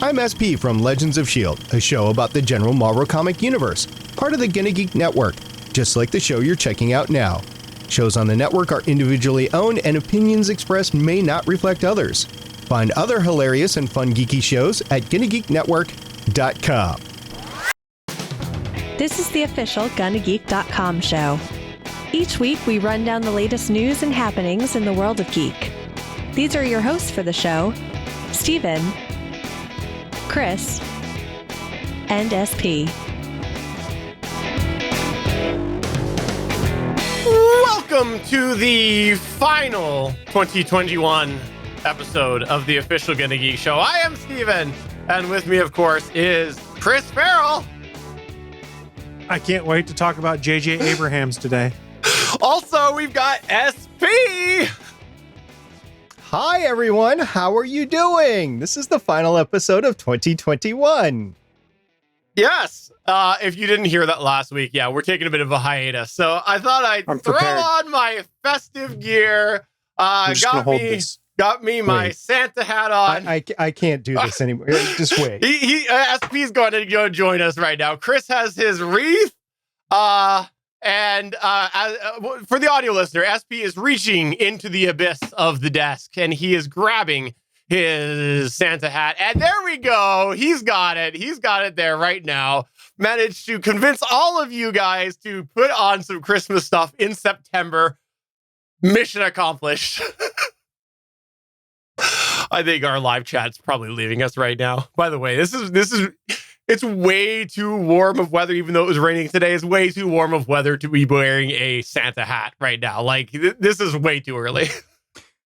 I'm SP from Legends of S.H.I.E.L.D., a show about the general Marvel comic universe, part of the Gonna Geek Network, just like the show you're checking out now. Shows on the network are individually owned and opinions expressed may not reflect others. Find other hilarious and fun geeky shows at GonnaGeekNetwork.com. This is the official GonnaGeek.com show. Each week, we run down the latest news and happenings in the world of geek. These are your hosts for the show, Steven, Chris, and SP. Welcome to the final 2021 episode of the official Gonna Geek Show. I am Steven, and with me, of course, is Chris Farrell. I can't wait to talk about J.J. Abrams today. Also, we've got SP. Hi, everyone. How are you doing? This is the final episode of 2021. Yes. If you didn't hear that last week, yeah, we're taking a bit of a hiatus. So I thought I'd throw on my festive gear. Got me my Santa hat on. I can't do this anymore. Just wait. SP's going to go join us right now. Chris has his wreath. And for the audio listener, SP is reaching into the abyss of the desk and he is grabbing his Santa hat. And there we go. He's got it. He's got it there right now. Managed to convince all of you guys to put on some Christmas stuff in September. Mission accomplished. I think our live chat's probably leaving us right now. By the way, it's way too warm of weather, even though it was raining today. It's way too warm of weather to be wearing a Santa hat right now. Like, this is way too early.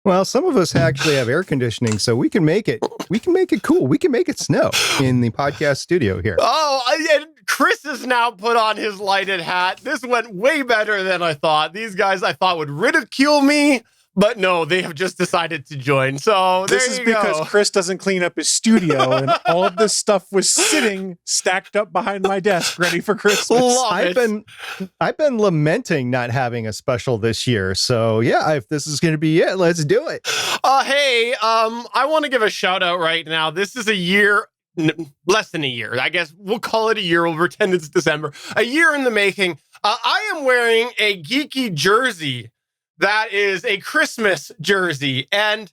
Well, some of us actually have air conditioning, so we can make it cool. We can make it snow in the podcast studio here. Oh, and Chris has now put on his lighted hat. This went way better than I thought. These guys I thought would ridicule me. But no, they have just decided to join. So this is because Chris doesn't clean up his studio, and all of this stuff was sitting stacked up behind my desk, ready for Christmas. I've been lamenting not having a special this year. So yeah, if this is going to be it, let's do it. Hey, I want to give a shout out right now. This is a year. Less than a year. I guess we'll call it a year. We'll pretend it's December. A year in the making. I am wearing a geeky jersey. That is a Christmas jersey. And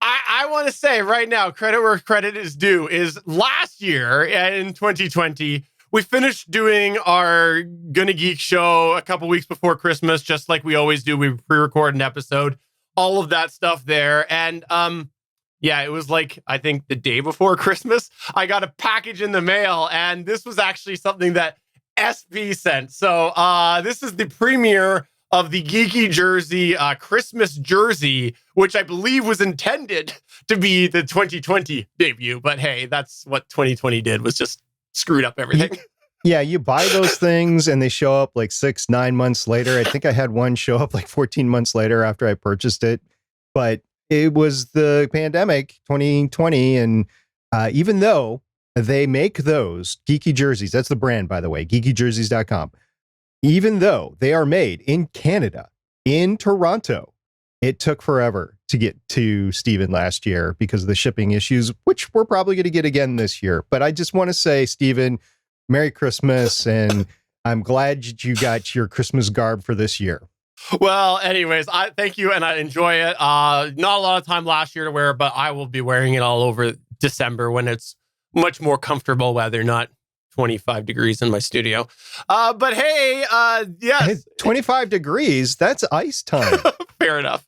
I want to say right now, credit where credit is due, is last year in 2020, we finished doing our Gonna Geek show a couple weeks before Christmas, just like we always do. We pre-record an episode, all of that stuff there. And yeah, it was like, I think the day before Christmas, I got a package in the mail. And this was actually something that SP sent. So this is the premiere of the Geeky Jersey Christmas jersey, which I believe was intended to be the 2020 debut. But hey, that's what 2020 did, was just screwed up everything. Yeah, you buy those things and they show up like 6-9 months later. I think I had one show up like 14 months later after I purchased it. But it was the pandemic, 2020. And even though they make those Geeky jerseys, that's the brand, by the way, geekyjerseys.com. Even though they are made in Canada, in Toronto, it took forever to get to Steven last year because of the shipping issues, which we're probably going to get again this year. But I just want to say, Steven, Merry Christmas, and I'm glad you got your Christmas garb for this year. Well, anyways, I thank you and I enjoy it. Not a lot of time last year to wear it, but I will be wearing it all over December when it's much more comfortable weather, not 25 degrees in my studio. But hey, yes. 25 degrees, that's ice time. Fair enough.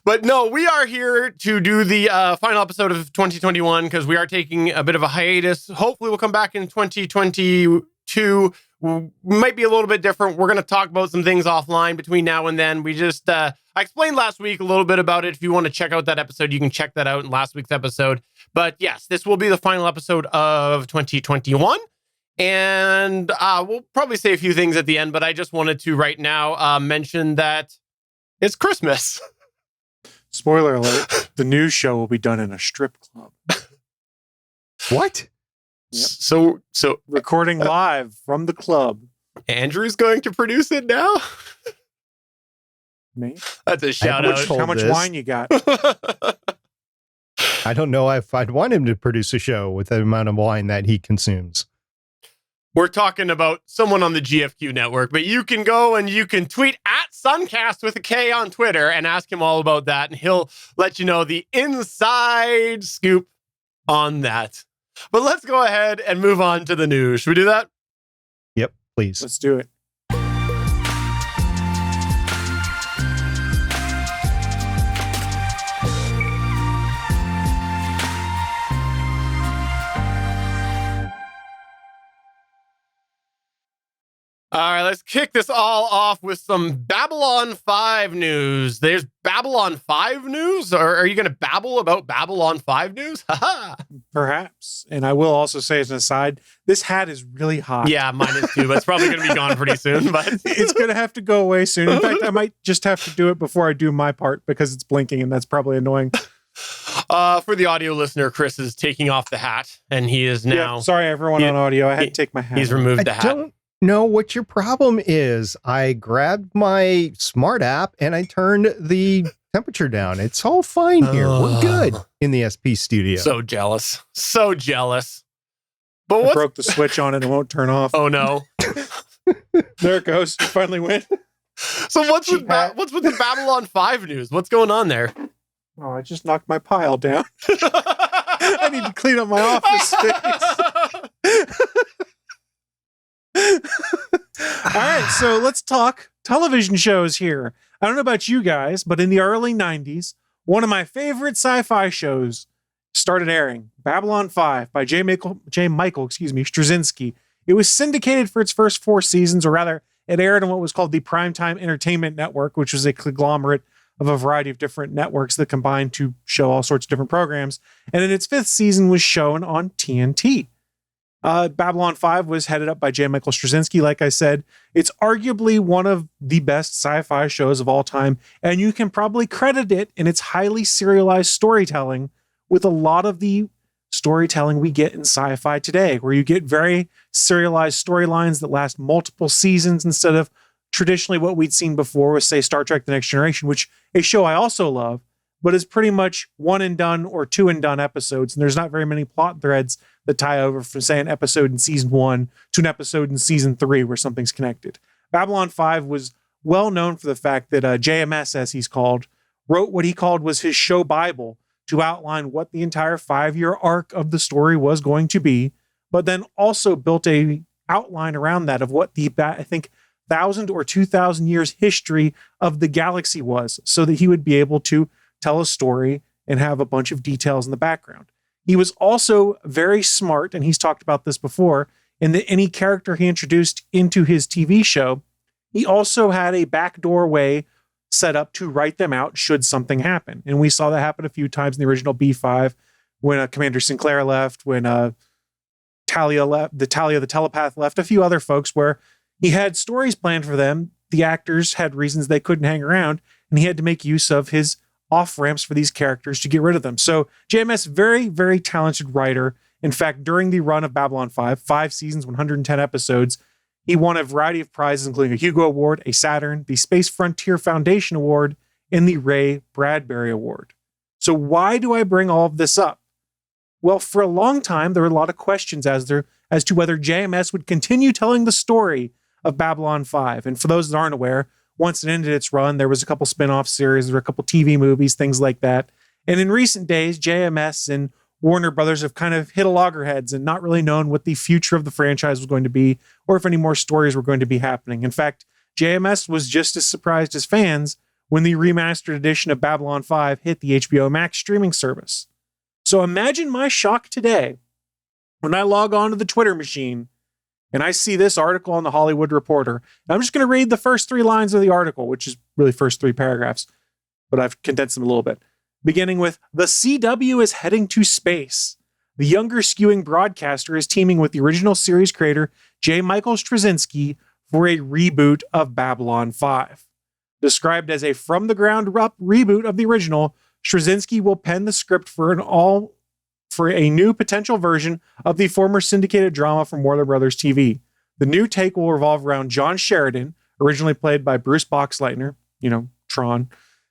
But no, we are here to do the final episode of 2021 because we are taking a bit of a hiatus. Hopefully we'll come back in 2022. Might be a little bit different. We're going to talk about some things offline between now and then. We just, I explained last week a little bit about it. If you want to check out that episode, you can check that out in last week's episode. But yes, this will be the final episode of 2021. And we'll probably say a few things at the end, but I just wanted to right now mention that it's Christmas. Spoiler alert, the news show will be done in a strip club. What? Yep. So recording live from the club. Andrew's going to produce it now? Me? That's a shout out. How much wine you got? I don't know if I'd want him to produce a show with the amount of wine that he consumes. We're talking about someone on the GFQ network, but you can go and you can tweet at Suncast with a K on Twitter and ask him all about that, and he'll let you know the inside scoop on that. But let's go ahead and move on to the news. Should we do that? Yep, please. Let's do it. All right, let's kick this all off with some Babylon 5 news. There's Babylon 5 news? Or are you going to babble about Babylon 5 news? Haha. Perhaps. And I will also say as an aside, this hat is really hot. Yeah, mine is too, but it's probably going to be gone pretty soon. But It's going to have to go away soon. In fact, I might just have to do it before I do my part because it's blinking and that's probably annoying. For the audio listener, Chris is taking off the hat and he is now... Yeah, sorry, everyone on audio. I had to take my hat. He's removed the I hat. don't know what your problem is. I grabbed my smart app and I turned the temperature down. It's all fine here. We're good in the SP studio. So jealous. So jealous. But I what broke the switch on it. It won't turn off. Oh no. There it goes. You finally win. So what's with the Babylon 5 news? What's going on there? Oh, I just knocked my pile down. I need to clean up my office space. All right, so let's talk television shows here. I don't know about you guys, but in the early 90s, one of my favorite sci-fi shows started airing, Babylon 5 by J. Michael, Straczynski. It was syndicated for its first 4 seasons, or rather, it aired on what was called the Primetime Entertainment Network, which was a conglomerate of a variety of different networks that combined to show all sorts of different programs. And in its 5th season was shown on TNT. Babylon 5 was headed up by J. Michael Straczynski. Like I said, it's arguably one of the best sci-fi shows of all time, and you can probably credit it in its highly serialized storytelling with a lot of the storytelling we get in sci-fi today, where you get very serialized storylines that last multiple seasons instead of traditionally what we'd seen before with, say, Star Trek The Next Generation, which a show I also love, but is pretty much one and done or two and done episodes. And there's not very many plot threads that tie over from, say, an episode in season 1 to an episode in season 3 where something's connected. Babylon 5 was well known for the fact that JMS, as he's called, wrote what he called was his show Bible to outline what the entire 5-year arc of the story was going to be, but then also built a outline around that of what the, I think, 1,000 or 2,000 years history of the galaxy was, so that he would be able to tell a story and have a bunch of details in the background. He was also very smart, and he's talked about this before, in that any character he introduced into his TV show, he also had a backdoor way set up to write them out should something happen. And we saw that happen a few times in the original B5, when Commander Sinclair left, when Talia left, the telepath left, a few other folks, where he had stories planned for them. The actors had reasons they couldn't hang around, and he had to make use of his off-ramps for these characters to get rid of them. So JMS, very, very talented writer. In fact, during the run of Babylon 5 seasons, 110 episodes, he won a variety of prizes, including a Hugo Award, a Saturn, the Space Frontier Foundation Award, and the Ray Bradbury Award. So why do I bring all of this up? Well, for a long time, there were a lot of questions as to whether JMS would continue telling the story of Babylon 5. And for those that aren't aware, once it ended its run, there was a couple spin-off series, there were a couple TV movies, things like that. And in recent days, JMS and Warner Brothers have kind of hit a loggerheads and not really known what the future of the franchise was going to be, or if any more stories were going to be happening. In fact, JMS was just as surprised as fans when the remastered edition of Babylon 5 hit the HBO Max streaming service. So imagine my shock today when I log on to the Twitter machine and I see this article on The Hollywood Reporter. And I'm just going to read the first 3 lines of the article, which is really first 3 paragraphs, but I've condensed them a little bit. Beginning with, "The CW is heading to space. The younger skewing broadcaster is teaming with the original series creator, J. Michael Straczynski, for a reboot of Babylon 5. Described as a from-the-ground-up reboot of the original, Straczynski will pen the script for a new potential version of the former syndicated drama from Warner Brothers TV. The new take will revolve around John Sheridan, originally played by Bruce Boxleitner, Tron,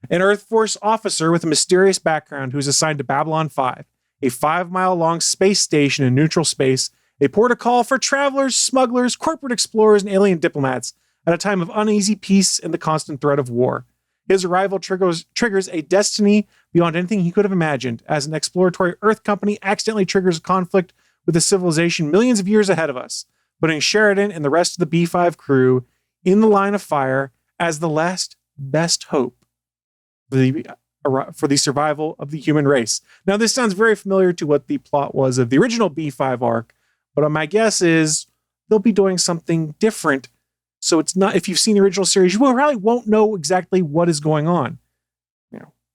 An Earth Force officer with a mysterious background who is assigned to Babylon 5, a 5-mile-long space station in neutral space, a port of call for travelers, smugglers, corporate explorers, and alien diplomats at a time of uneasy peace and the constant threat of war. His arrival triggers a destiny beyond anything he could have imagined, as an exploratory Earth company accidentally triggers a conflict with a civilization millions of years ahead of us, putting Sheridan and the rest of the B5 crew in the line of fire as the last best hope for the survival of the human race. Now, this sounds very familiar to what the plot was of the original B5 arc, but my guess is they'll be doing something different. So it's not, if you've seen the original series, you probably won't know exactly what is going on.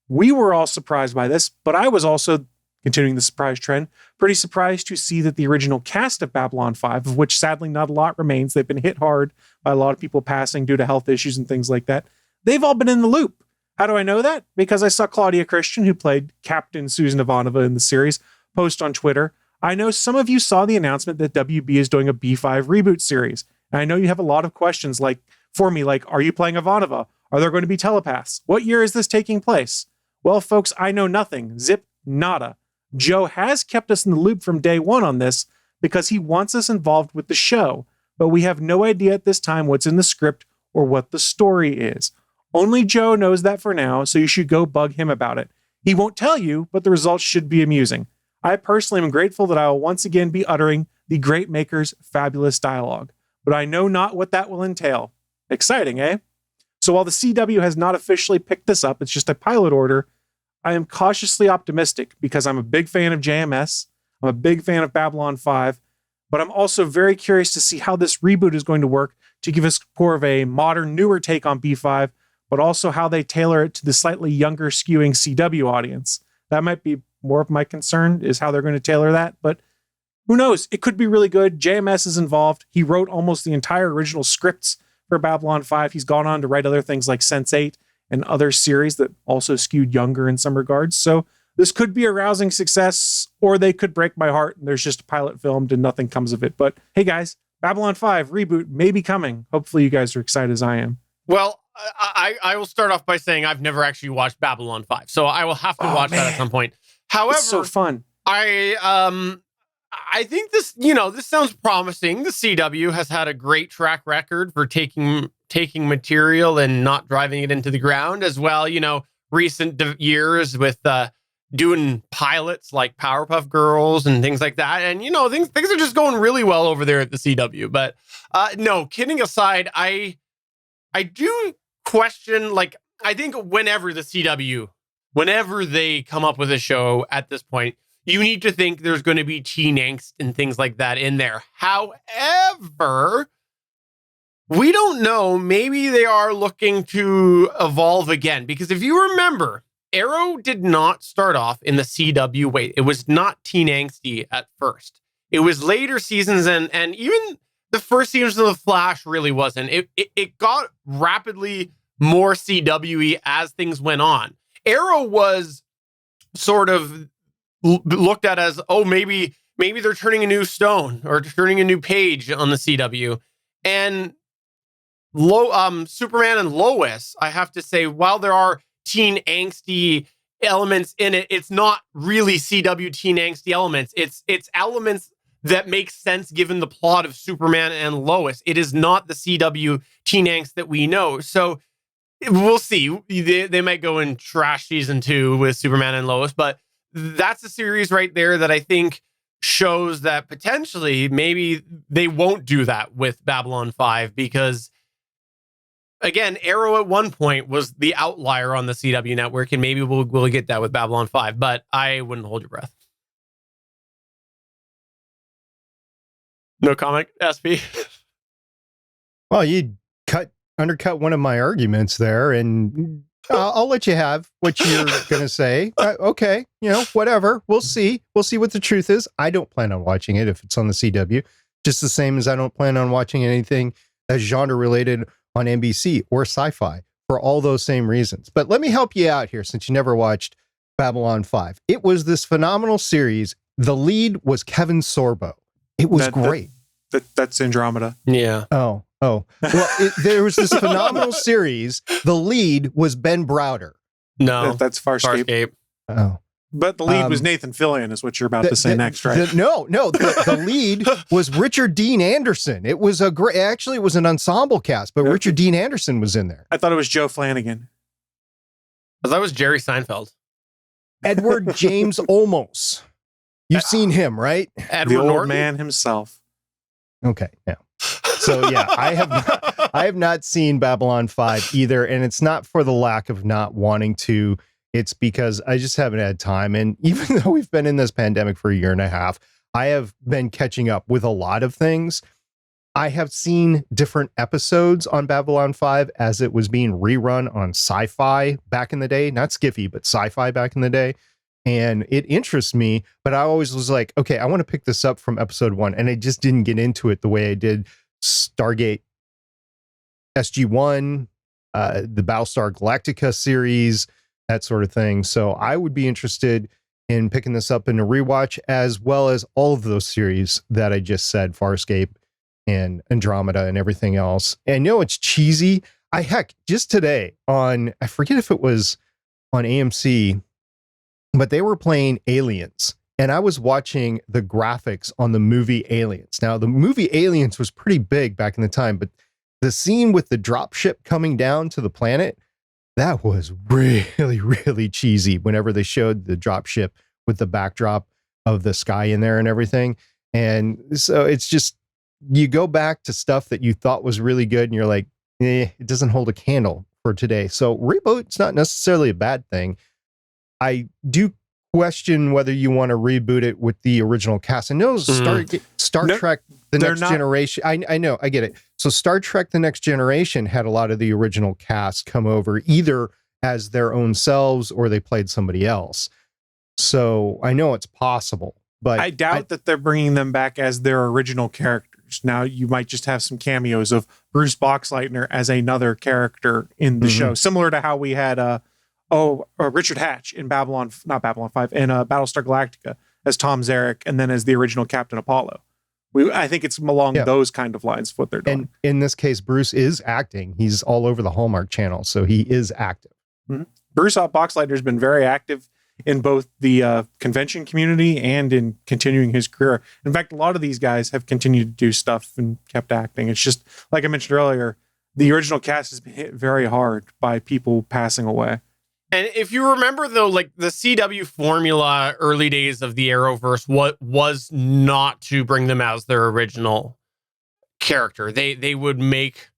We were all surprised by this, but I was also, continuing the surprise trend, pretty surprised to see that the original cast of Babylon 5, of which sadly not a lot remains, they've been hit hard by a lot of people passing due to health issues and things like that, they've all been in the loop. How do I know that? Because I saw Claudia Christian, who played Captain Susan Ivanova in the series, post on Twitter. I know some of you saw the announcement that WB is doing a B5 reboot series. And I know you have a lot of questions for me, are you playing Ivanova? Are there going to be telepaths? What year is this taking place? Well, folks, I know nothing. Zip, nada. Joe has kept us in the loop from day one on this because he wants us involved with the show, but we have no idea at this time what's in the script or what the story is. Only Joe knows that for now, so you should go bug him about it. He won't tell you, but the results should be amusing. I personally am grateful that I will once again be uttering the great maker's fabulous dialogue, but I know not what that will entail. Exciting, eh? So while the CW has not officially picked this up, it's just a pilot order, I am cautiously optimistic because I'm a big fan of JMS, I'm a big fan of Babylon 5, but I'm also very curious to see how this reboot is going to work to give us more of a modern, newer take on B5, but also how they tailor it to the slightly younger skewing CW audience. That might be more of my concern, is how they're going to tailor that, but who knows? It could be really good. JMS is involved. He wrote almost the entire original scripts for Babylon 5. He's gone on to write other things like Sense8 and other series that also skewed younger in some regards. So this could be a rousing success, or they could break my heart and there's just a pilot filmed and nothing comes of it. But hey guys, Babylon 5 reboot may be coming. Hopefully you guys are excited as I am. Well, I will start off by saying I've never actually watched Babylon 5, so I will have to watch that at some point. However, it's so fun. I think this sounds promising. The CW has had a great track record for taking material and not driving it into the ground as well. Recent years with doing pilots like Powerpuff Girls and things like that. And, things are just going really well over there at the CW. But no, kidding aside, I do question, I think whenever the CW, whenever they come up with a show at this point, you need to think there's going to be teen angst and things like that in there. However, we don't know. Maybe they are looking to evolve again. Because if you remember, Arrow did not start off in the CW way. It was not teen angsty at first. It was later seasons, and even the first seasons of The Flash really wasn't. It got rapidly more CW-y as things went on. Arrow was sort of looked at as, maybe they're turning a new stone or turning a new page on the CW. And Superman and Lois, I have to say, while there are teen angsty elements in it, it's not really CW teen angsty elements. It's elements that make sense given the plot of Superman and Lois. It is not the CW teen angst that we know. So we'll see. They might go in trash season 2 with Superman and Lois, but that's a series right there that I think shows that potentially maybe they won't do that with Babylon 5 because, again, Arrow at one point was the outlier on the CW network, and maybe we'll get that with Babylon 5, but I wouldn't hold your breath. No comment, SP? Well, you undercut one of my arguments there, and I'll let you have what you're going to say. Okay, whatever. We'll see. We'll see what the truth is. I don't plan on watching it if it's on the CW, just the same as I don't plan on watching anything that's genre-related on NBC or Sci-Fi for all those same reasons. But let me help you out here since you never watched Babylon 5. It was this phenomenal series. The lead was Kevin Sorbo. It was great. That's Andromeda. Yeah. Oh. Well, there was this phenomenal series. The lead was Ben Browder. No, That's Farscape. Farscape. Oh. But the lead was Nathan Fillion, is what you're about to say next, right? No, the lead was Richard Dean Anderson. It was actually, it was an ensemble cast, but Richard Dean Anderson was in there. I thought it was Joe Flanagan. I thought it was Jerry Seinfeld. Edward James Olmos. You've seen him, right? Edward The old Norton? man himself. Okay, yeah. So yeah, I have not seen Babylon 5 either, and it's not for the lack of not wanting to. It's because I just haven't had time. And even though we've been in this pandemic for a year and a half, I have been catching up with a lot of things. I have seen different episodes on Babylon 5 as it was being rerun on Sci-Fi back in the day, not Skiffy, but Sci-Fi back in the day. And it interests me, but I always was like, okay, I want to pick this up from episode 1. And I just didn't get into it the way I did Stargate SG-1, the Battlestar Galactica series, that sort of thing. So I would be interested in picking this up in a rewatch, as well as all of those series that I just said, Farscape and Andromeda and everything else. And I know it's cheesy. Just today on, I forget if it was on AMC, but they were playing Aliens. And I was watching the graphics on the movie Aliens. Now, the movie Aliens was pretty big back in the time, but the scene with the dropship coming down to the planet, that was really, really cheesy whenever they showed the dropship with the backdrop of the sky in there and everything. And so it's just, you go back to stuff that you thought was really good and you're like, it doesn't hold a candle for today. So reboot's not necessarily a bad thing. I do question whether you want to reboot it with the original cast. I know Star Trek The Next Generation. I know, I get it. So Star Trek The Next Generation had a lot of the original cast come over either as their own selves or they played somebody else. So I know it's possible, but I doubt that they're bringing them back as their original characters. Now you might just have some cameos of Bruce Boxleitner as another character in the show, similar to how we had Richard Hatch in not Babylon 5, in Battlestar Galactica as Tom Zarek, and then as the original Captain Apollo. I think it's along those kind of lines of what they're doing. And in this case, Bruce is acting. He's all over the Hallmark Channel, so he is active. Mm-hmm. Bruce Boxleitner has been very active in both the convention community and in continuing his career. In fact, a lot of these guys have continued to do stuff and kept acting. It's just, like I mentioned earlier, the original cast has been hit very hard by people passing away. And if you remember, though, like the CW formula, early days of the Arrowverse, what was not to bring them as their original character. They would make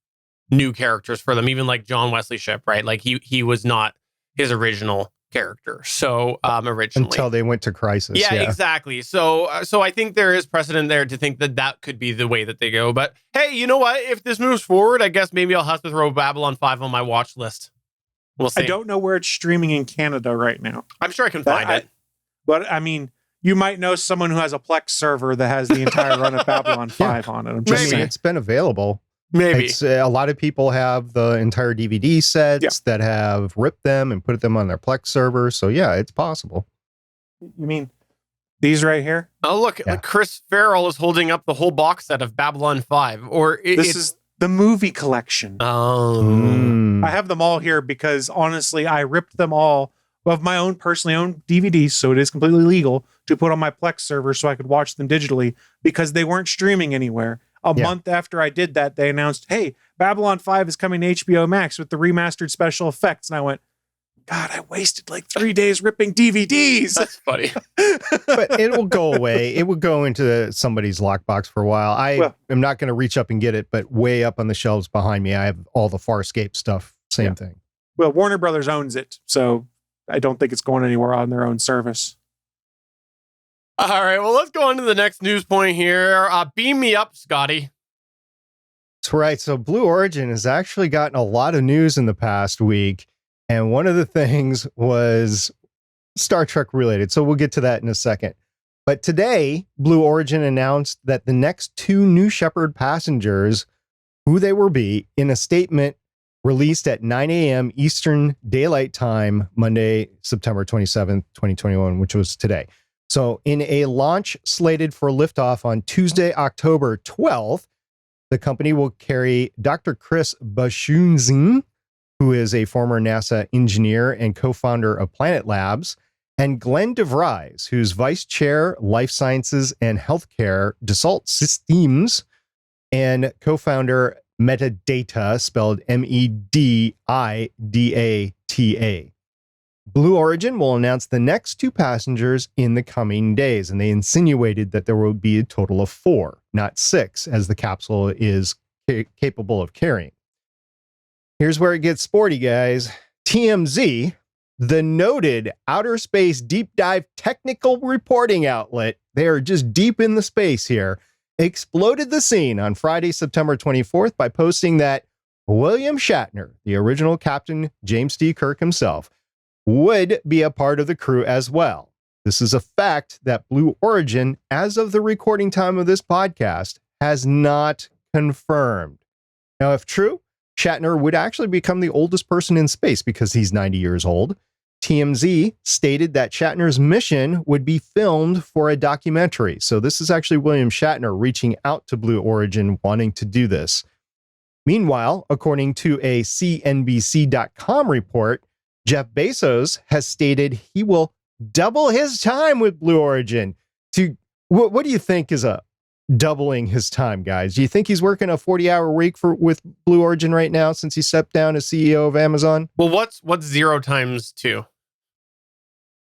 new characters for them, even like John Wesley Shipp, right? Like he was not his original character. So originally, until they went to Crisis. Yeah, exactly. So I think there is precedent there to think that could be the way that they go. But hey, you know what? If this moves forward, I guess maybe I'll have to throw Babylon 5 on my watch list. We'll see. I don't know where it's streaming in Canada right now. I'm sure I can find it. But I mean, you might know someone who has a Plex server that has the entire run of Babylon 5 on it. I'm just saying. It's been available. Maybe. It's, a lot of people have the entire DVD sets that have ripped them and put them on their Plex server. So yeah, it's possible. You mean these right here? Oh, look, Chris Farrell is holding up the whole box set of Babylon 5. This is the movie collection. Oh. I have them all here because honestly, I ripped them all of my own personally owned DVDs, so it is completely legal to put on my Plex server so I could watch them digitally because they weren't streaming anywhere. A month after I did that, they announced, hey, Babylon 5 is coming to HBO Max with the remastered special effects. And I went, God, I wasted like 3 days ripping DVDs. That's funny. But it will go away. It will go into somebody's lockbox for a while. I am not going to reach up and get it, but way up on the shelves behind me, I have all the Farscape stuff. Same thing. Well, Warner Brothers owns it, so I don't think it's going anywhere on their own service. All right, well, let's go on to the next news point here. Beam me up, Scotty. That's right. So Blue Origin has actually gotten a lot of news in the past week. And one of the things was Star Trek related. So we'll get to that in a second. But today, Blue Origin announced that the next 2 New Shepard passengers, who they will be, in a statement released at 9 a.m. Eastern Daylight Time, Monday, September 27th, 2021, which was today. So in a launch slated for liftoff on Tuesday, October 12th, the company will carry Dr. Chris Bashunzin, who is a former NASA engineer and co-founder of Planet Labs, and Glenn DeVries, who's vice chair, life sciences and healthcare, Dassault Systems, and co-founder Metadata, spelled Medidata. Blue Origin will announce the next 2 passengers in the coming days, and they insinuated that there will be a total of 4, not 6, as the capsule is capable of carrying. Here's where it gets sporty, guys. TMZ, the noted outer space deep dive technical reporting outlet, they are just deep in the space here, exploded the scene on Friday, September 24th by posting that William Shatner, the original Captain James T. Kirk himself, would be a part of the crew as well. This is a fact that Blue Origin, as of the recording time of this podcast, has not confirmed. Now, if true, Shatner would actually become the oldest person in space because he's 90 years old. TMZ stated that Shatner's mission would be filmed for a documentary. So this is actually William Shatner reaching out to Blue Origin wanting to do this. Meanwhile, according to a CNBC.com report, Jeff Bezos has stated he will double his time with Blue Origin. What do you think is a doubling his time, guys? Do you think he's working a 40-hour week with Blue Origin right now since he stepped down as CEO of Amazon? Well, what's 0 times 2?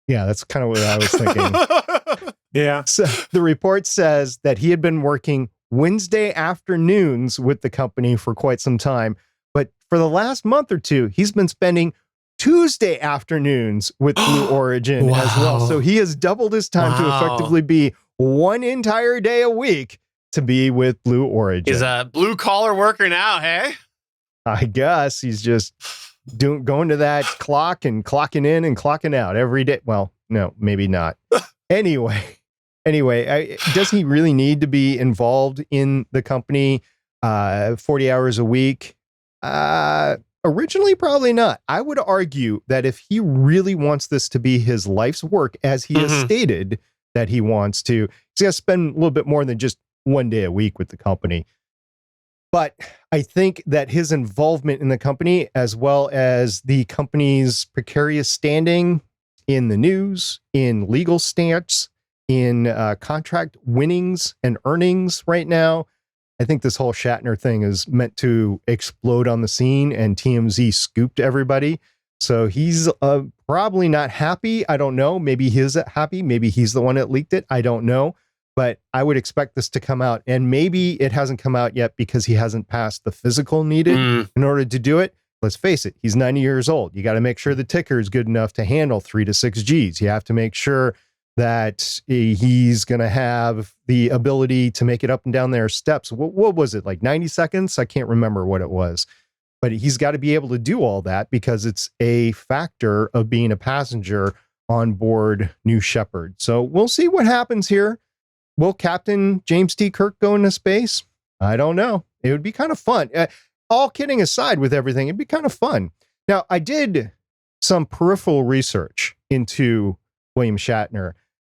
Yeah, that's kind of what I was thinking. Yeah. So the report says that he had been working Wednesday afternoons with the company for quite some time, but for the last month or 2, he's been spending Tuesday afternoons with Blue Origin as well. So he has doubled his time to effectively be 1 entire day a week to be with Blue Origin. He's a blue collar worker now, hey? I guess he's just going to that clock and clocking in and clocking out every day. Well, no, maybe not. Anyway, does he really need to be involved in the company 40 hours a week? Originally, probably not. I would argue that if he really wants this to be his life's work, as he has stated that he wants to, he's got to spend a little bit more than just 1 day a week with the company. But I think that his involvement in the company, as well as the company's precarious standing in the news, in legal stance, in contract winnings and earnings right now, I think this whole Shatner thing is meant to explode on the scene, and TMZ scooped everybody. So he's probably not happy. I don't know. Maybe he's happy. Maybe he's the one that leaked it. I don't know. But I would expect this to come out. And maybe it hasn't come out yet because he hasn't passed the physical needed in order to do it. Let's face it. He's 90 years old. You got to make sure the ticker is good enough to handle 3 to 6 Gs. You have to make sure that he's going to have the ability to make it up and down their steps. What was it, like 90 seconds? I can't remember what it was. But he's got to be able to do all that because it's a factor of being a passenger on board New Shepard. So we'll see what happens here. Will Captain James T. Kirk go into space? I don't know. It would be kind of fun. All kidding aside with everything, it'd be kind of fun. Now, I did some peripheral research into William Shatner,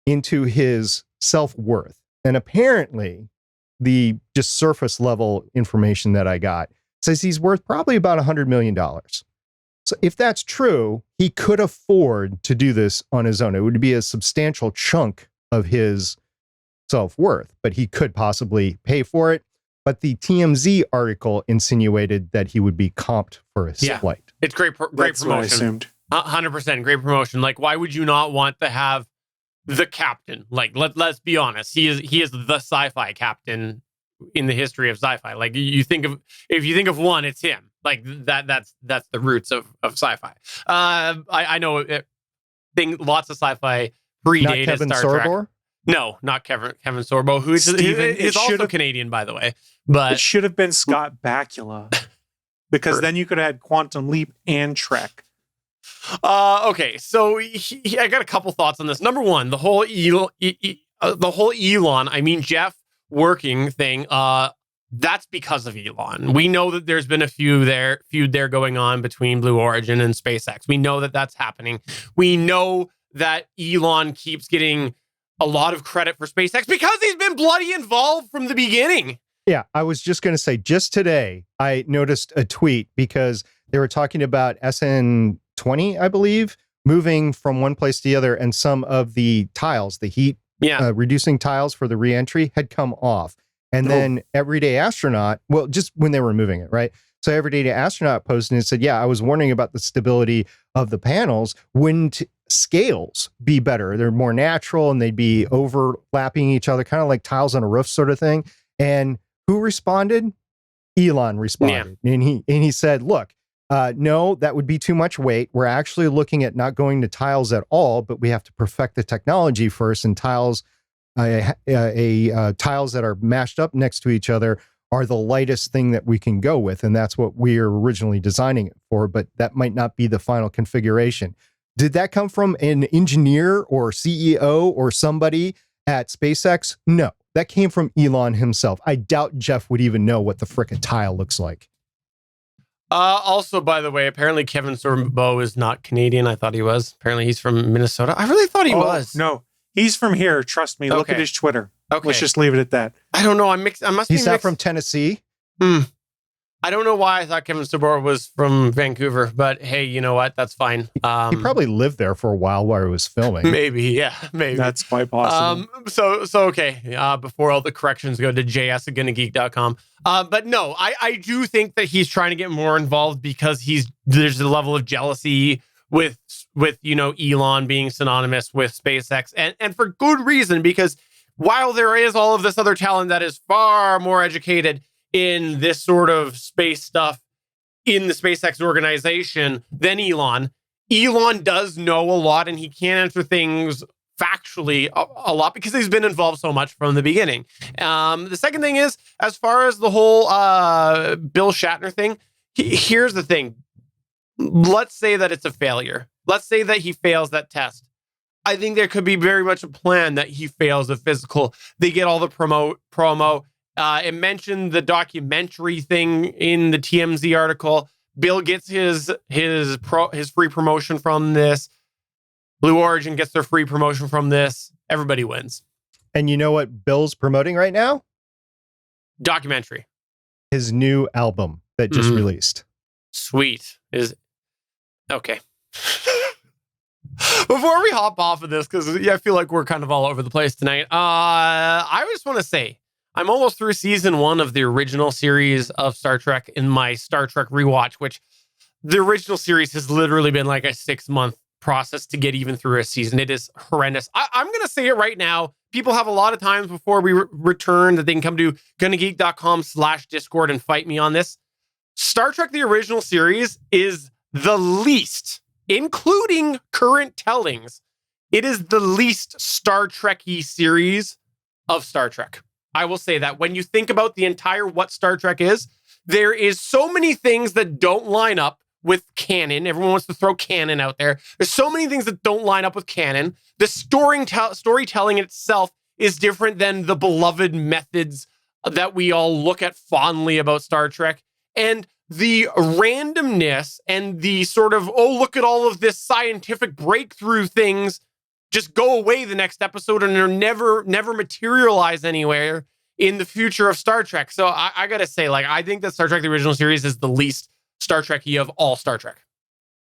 into his self-worth. And apparently, the just surface level information that I got says he's worth probably about $100 million. So if that's true, he could afford to do this on his own. It would be a substantial chunk of his self-worth, but he could possibly pay for it. But the TMZ article insinuated that he would be comped for his flight. It's great That's promotion. what I assumed. 100% great promotion. Like, why would you not want to have the captain? Like, let's be honest. He is the sci-fi captain in the history of sci-fi. Like, if you think of one, it's him. Like that's the roots of sci-fi. I know lots of sci-fi predated Not Kevin Star Sorbo? Trek. No, not Kevin Sorbo, who is also Canadian, by the way. But It should have been Scott Bakula, because then you could have had Quantum Leap and Trek. Okay, so I got a couple thoughts on this. Number one, the whole Elon, I mean Jeff working thing. That's because of Elon. We know that there's been a feud there going on between Blue Origin and SpaceX. We know that that's happening. We know that Elon keeps getting a lot of credit for SpaceX because he's been bloody involved from the beginning. Yeah, I was just going to say, just today, I noticed a tweet because They were talking about SN20, I believe, moving from one place to the other, and some of the tiles, the heat reducing tiles for the reentry had come off. And then Everyday Astronaut, well, just when they were moving it, right? So Everyday Astronaut posted and said, yeah, I was wondering about the stability of the panels. Wouldn't scales be better? They're more natural and they'd be overlapping each other, kind of like tiles on a roof sort of thing. And who responded? Elon responded. Yeah. And he said, look, no, that would be too much weight. We're actually looking at not going to tiles at all, but we have to perfect the technology first. And tiles, tiles that are mashed up next to each other are the lightest thing that we can go with. And that's what we are originally designing it for, but that might not be the final configuration. Did that come from an engineer or CEO or somebody at SpaceX? No, that came from Elon himself. I doubt Jeff would even know what the frick a tile looks like. Also, by the way, apparently Kevin Sorbo is not Canadian. I thought he was. Apparently he's from Minnesota. I really thought he was. No, he's from here. Trust me. Look at his Twitter. Okay. Let's just leave it at that. I don't know. I must be mixed. He's not from Tennessee. I don't know why I thought Kevin Sorbo was from Vancouver, but hey, you know what? That's fine. He probably lived there for a while he was filming. Maybe. That's quite possible. So okay. Before all the corrections, go to js@gonnageek.com. But no, I do think that he's trying to get more involved because there's a level of jealousy with Elon being synonymous with SpaceX, and for good reason, because while there is all of this other talent that is far more educated in this sort of space stuff in the SpaceX organization than Elon does know a lot, and he can answer things factually a lot because he's been involved so much from the beginning. The second thing is, as far as the whole Bill Shatner thing, here's the thing. Let's say that it's a failure. Let's say that he fails that test. I think there could be very much a plan that he fails the physical. They get all the promo. It mentioned the documentary thing in the TMZ article. Bill gets his free promotion from this. Blue Origin gets their free promotion from this. Everybody wins. And you know what Bill's promoting right now? Documentary. His new album that just released. Sweet. Okay. Before we hop off of this, because I feel like we're kind of all over the place tonight, I just want to say, I'm almost through season 1 of the original series of Star Trek in my Star Trek rewatch, which the original series has literally been like a 6-month process to get even through a season. It is horrendous. I'm going to say it right now. People have a lot of times before we return that they can come to gonnageek.com/Discord and fight me on this. Star Trek, the original series, is the least, including current tellings, it is the least Star Trek-y series of Star Trek. I will say that when you think about the entire what Star Trek is, there is so many things that don't line up with canon. Everyone wants to throw canon out there. There's so many things that don't line up with canon. The storytelling itself is different than the beloved methods that we all look at fondly about Star Trek. And the randomness and the sort of, oh, look at all of this scientific breakthrough things just go away the next episode and they're never materialize anywhere in the future of Star Trek. So I gotta say, like, I think that Star Trek, the original series, is the least Star Trek-y of all Star Trek.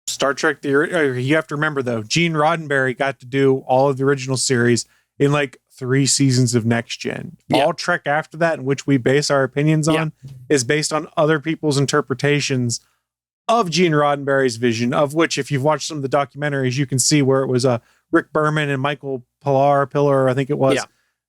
Star Trek, you have to remember, though, Gene Roddenberry got to do all of the original series in like 3 seasons of Next Gen. Yeah. All Trek after that, in which we base our opinions on, is based on other people's interpretations of Gene Roddenberry's vision, of which, if you've watched some of the documentaries, you can see where it was Rick Berman and Michael Pillar, I think it was,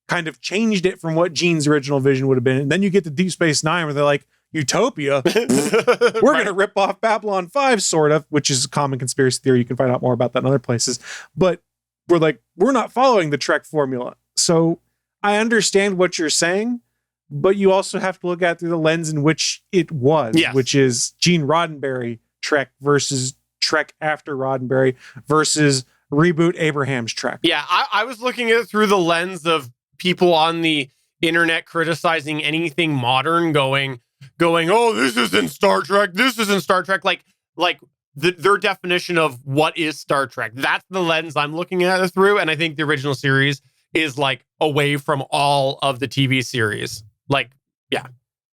kind of changed it from what Gene's original vision would have been. And then you get to Deep Space Nine, where they're like, Utopia, we're going to rip off Babylon 5, sort of, which is a common conspiracy theory. You can find out more about that in other places. But we're like, we're not following the Trek formula. So I understand what you're saying, but you also have to look at it through the lens in which it was, which is Gene Roddenberry Trek versus Trek after Roddenberry versus reboot Abraham's Trek. Yeah, I was looking at it through the lens of people on the internet criticizing anything modern, going, oh, this isn't Star Trek. This isn't Star Trek. Like their definition of what is Star Trek. That's the lens I'm looking at it through. And I think the original series is like away from all of the TV series. Like, yeah.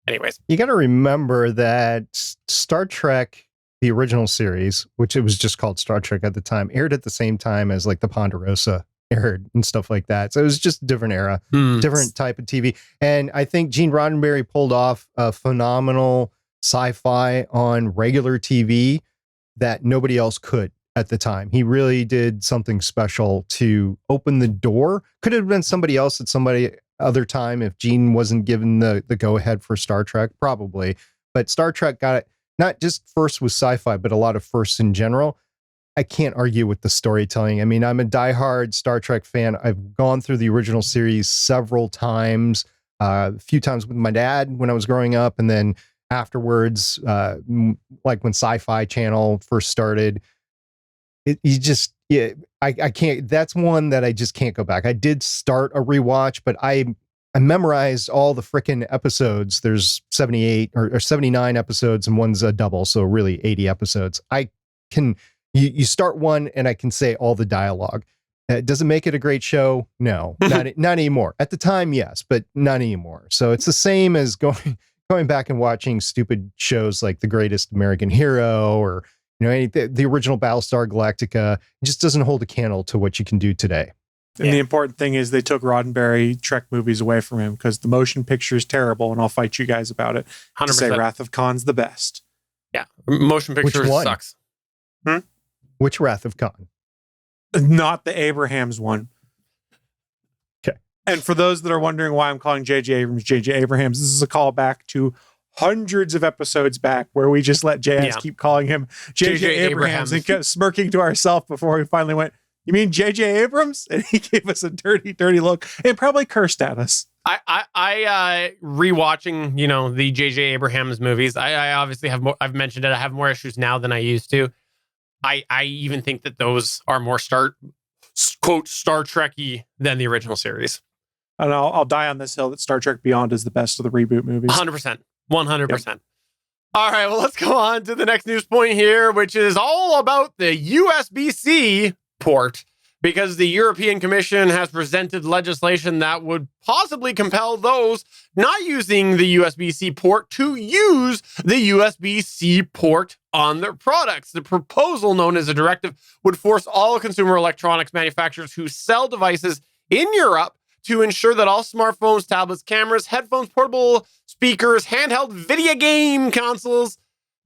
Anyways. You got to remember that Star Trek the original series, which it was just called Star Trek at the time, aired at the same time as like the Ponderosa aired and stuff like that. So it was just a different era, different type of TV. And I think Gene Roddenberry pulled off a phenomenal sci-fi on regular TV that nobody else could at the time. He really did something special to open the door. Could have been somebody else at somebody other time if Gene wasn't given the go-ahead for Star Trek, probably. But Star Trek got it, not just first with sci-fi, but a lot of firsts in general. I can't argue with the storytelling. I mean, I'm a diehard Star Trek fan. I've gone through the original series several times, a few times with my dad when I was growing up, and then afterwards, like when Sci-Fi Channel first started. I can't. That's one that I just can't go back. I did start a rewatch, but I memorized all the frickin' episodes. There's 78 or 79 episodes, and one's a double, so really 80 episodes. I can. You start one and I can say all the dialogue. Does it make it a great show? No, not anymore. At the time, yes, but not anymore. So it's the same as going back and watching stupid shows like The Greatest American Hero or the original Battlestar Galactica. It just doesn't hold a candle to what you can do today. And the important thing is they took Roddenberry Trek movies away from him because the motion picture is terrible, and I'll fight you guys about it. 100%. To say Wrath of Khan's the best. Yeah, motion picture sucks. Which Wrath of Khan? Not the Abrahams one. Okay. And for those that are wondering why I'm calling J.J. Abrams J.J. Abrahams, this is a callback to hundreds of episodes back where we just let JS keep calling him J.J. Abrahams and kept smirking to ourselves before we finally went, "You mean J.J. Abrams?" And he gave us a dirty, dirty look and probably cursed at us. I rewatching, the J.J. Abrahams movies. I obviously have more. I've mentioned it. I have more issues now than I used to. I even think that those are more quote Star Trek-y than the original series. And I'll die on this hill that Star Trek Beyond is the best of the reboot movies. 100%. 100%. Yep. All right, well, let's go on to the next news point here, which is all about the USB-C port, because the European Commission has presented legislation that would possibly compel those not using the USB-C port to use the USB-C port on their products. The proposal, known as a directive, would force all consumer electronics manufacturers who sell devices in Europe to ensure that all smartphones, tablets, cameras, headphones, portable speakers, handheld video game consoles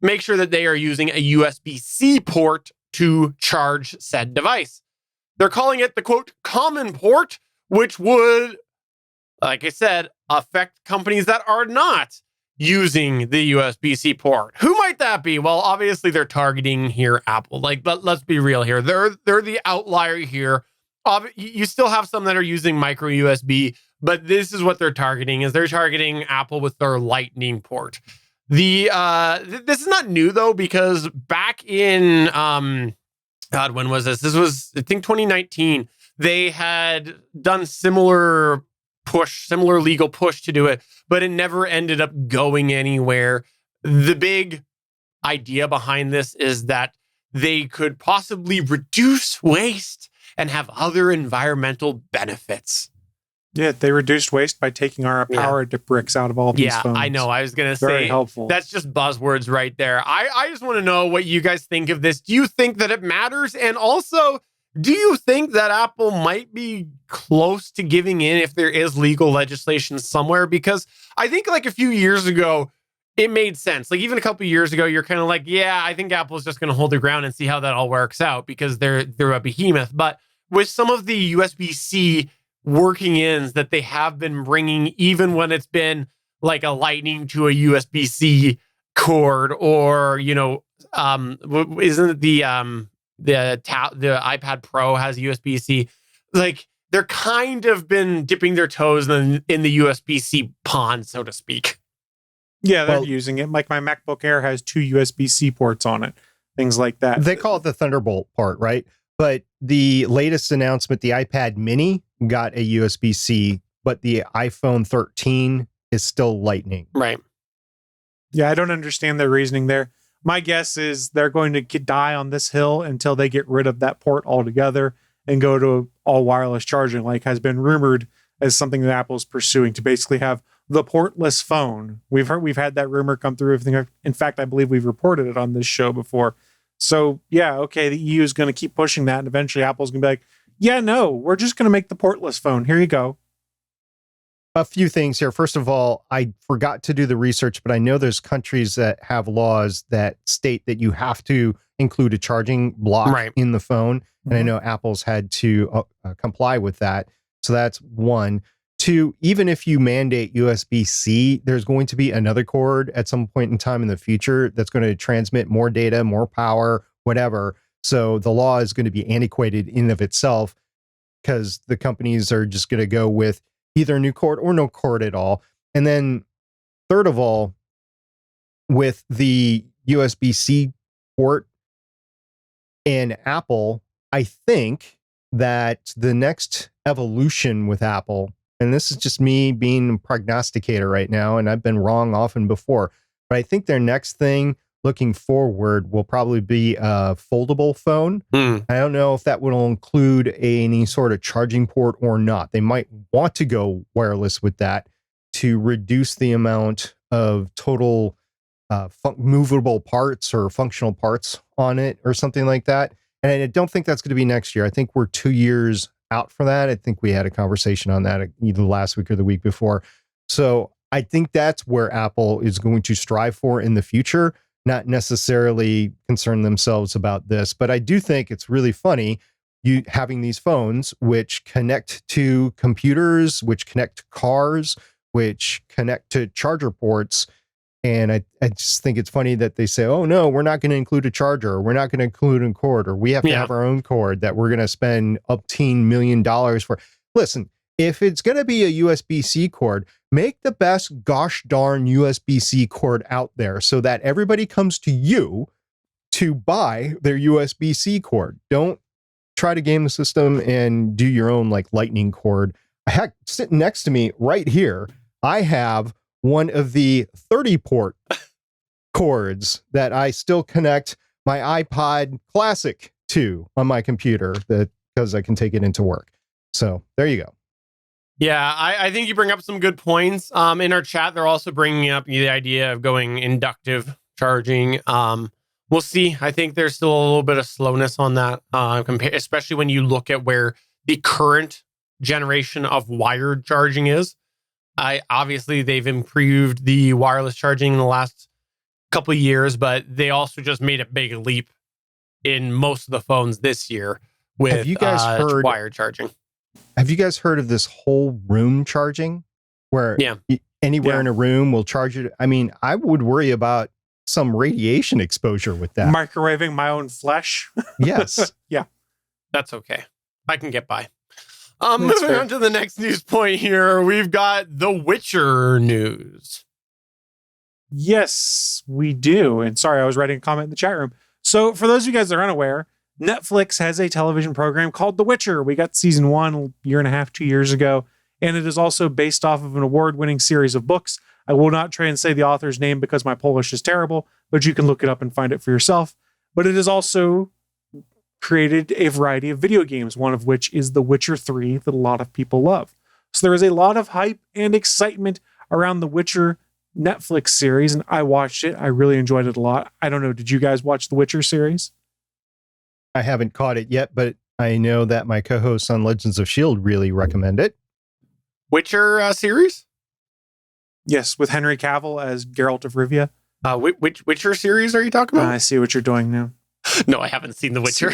make sure that they are using a USB-C port to charge said device. They're calling it the, quote, common port, which would, like I said, affect companies that are not using the USB-C port. Who might that be? Well, obviously they're targeting here Apple. But let's be real here. They're the outlier here. You still have some that are using micro USB, but this is what they're targeting. Is they're targeting Apple with their Lightning port. This is not new though, because back in God, when was this? This was, I think, 2019. They had done similar legal push to do it, but it never ended up going anywhere. The big idea behind this is that they could possibly reduce waste and have other environmental benefits. Yeah, they reduced waste by taking our power bricks out of all these phones. Yeah, I know. I was going to say, very helpful. That's just buzzwords right there. I just want to know what you guys think of this. Do you think that it matters? And also, do you think that Apple might be close to giving in if there is legal legislation somewhere? Because I think like a few years ago, it made sense. Like even a couple of years ago, you're kind of like, yeah, I think Apple's just going to hold their ground and see how that all works out because they're a behemoth. But with some of the USB-C working ins that they have been bringing, even when it's been like a Lightning to a USB-C cord, or isn't it the iPad Pro has USB-C? Like they're kind of been dipping their toes in the USB-C pond, so to speak. Yeah, they're using it. Like my MacBook Air has 2 USB-C ports on it, things like that. They call it the Thunderbolt part, right? But the latest announcement, the iPad Mini got a USB-C, but the iPhone 13 is still Lightning. Right. Yeah, I don't understand their reasoning there. My guess is they're going to die on this hill until they get rid of that port altogether and go to all wireless charging, like has been rumored as something that Apple's pursuing, to basically have the portless phone. We've had that rumor come through. In fact, I believe we've reported it on this show before. So yeah, okay, the EU is going to keep pushing that, and eventually Apple's going to be like, yeah, no, we're just going to make the portless phone. Here you go. A few things here. First of all, I forgot to do the research, but I know there's countries that have laws that state that you have to include a charging block in the phone. And I know Apple's had to comply with that. So that's one. Two, even if you mandate USB-C, there's going to be another cord at some point in time in the future that's going to transmit more data, more power, whatever. So the law is going to be antiquated in of itself because the companies are just going to go with either a new cord or no cord at all. And then third of all, with the USB-C port in Apple, I think that the next evolution with Apple, and this is just me being a prognosticator right now, and I've been wrong often before, but I think their next thing looking forward will probably be a foldable phone. I don't know if that will include any sort of charging port or not. They might want to go wireless with that to reduce the amount of total movable parts or functional parts on it or something like that. And I don't think that's going to be next year. I think we're 2 years out for that. I think we had a conversation on that either last week or the week before. So I think that's where Apple is going to strive for in the future, not necessarily concern themselves about this. But I do think it's really funny you having these phones which connect to computers, which connect to cars, which connect to charger ports. And I just think it's funny that they say, oh, no, we're not going to include a charger. Or we're not going to include a cord, or we have to have our own cord that we're going to spend $18 million for. Listen, if it's going to be a USB-C cord, make the best gosh darn USB-C cord out there so that everybody comes to you to buy their USB-C cord. Don't try to game the system and do your own like lightning cord. Heck, sitting next to me right here, I have one of the 30 port cords that I still connect my iPod Classic to on my computer because I can take it into work. So there you go. Yeah, I think you bring up some good points. In our chat, they're also bringing up the idea of going inductive charging. We'll see. I think there's still a little bit of slowness on that, especially when you look at where the current generation of wired charging is. Obviously, they've improved the wireless charging in the last couple of years, but they also just made a big leap in most of the phones this year with have you guys heard wired charging. Have you guys heard of this whole room charging where anywhere in a room will charge it? I mean, I would worry about some radiation exposure with that. Microwaving my own flesh. Yes. Yeah. That's okay. I can get by. Moving on to the next news point here, we've got The Witcher news. Yes, we do. And sorry, I was writing a comment in the chat room. So for those of you guys that are unaware, Netflix has a television program called The Witcher. We got season 1 a year and a half, 2 years ago. And it is also based off of an award-winning series of books. I will not try and say the author's name because my Polish is terrible, but you can look it up and find it for yourself. But it is also created a variety of video games, one of which is The Witcher 3 that a lot of people love. So there is a lot of hype and excitement around The Witcher Netflix series, and I watched it. I really enjoyed it a lot. I don't know, did you guys watch The Witcher series? I haven't caught it yet, but I know that my co-hosts on Legends of S.H.I.E.L.D. really recommend it. Witcher series? Yes, with Henry Cavill as Geralt of Rivia. Which Witcher series are you talking about? I see what you're doing now. No, I haven't seen The Witcher.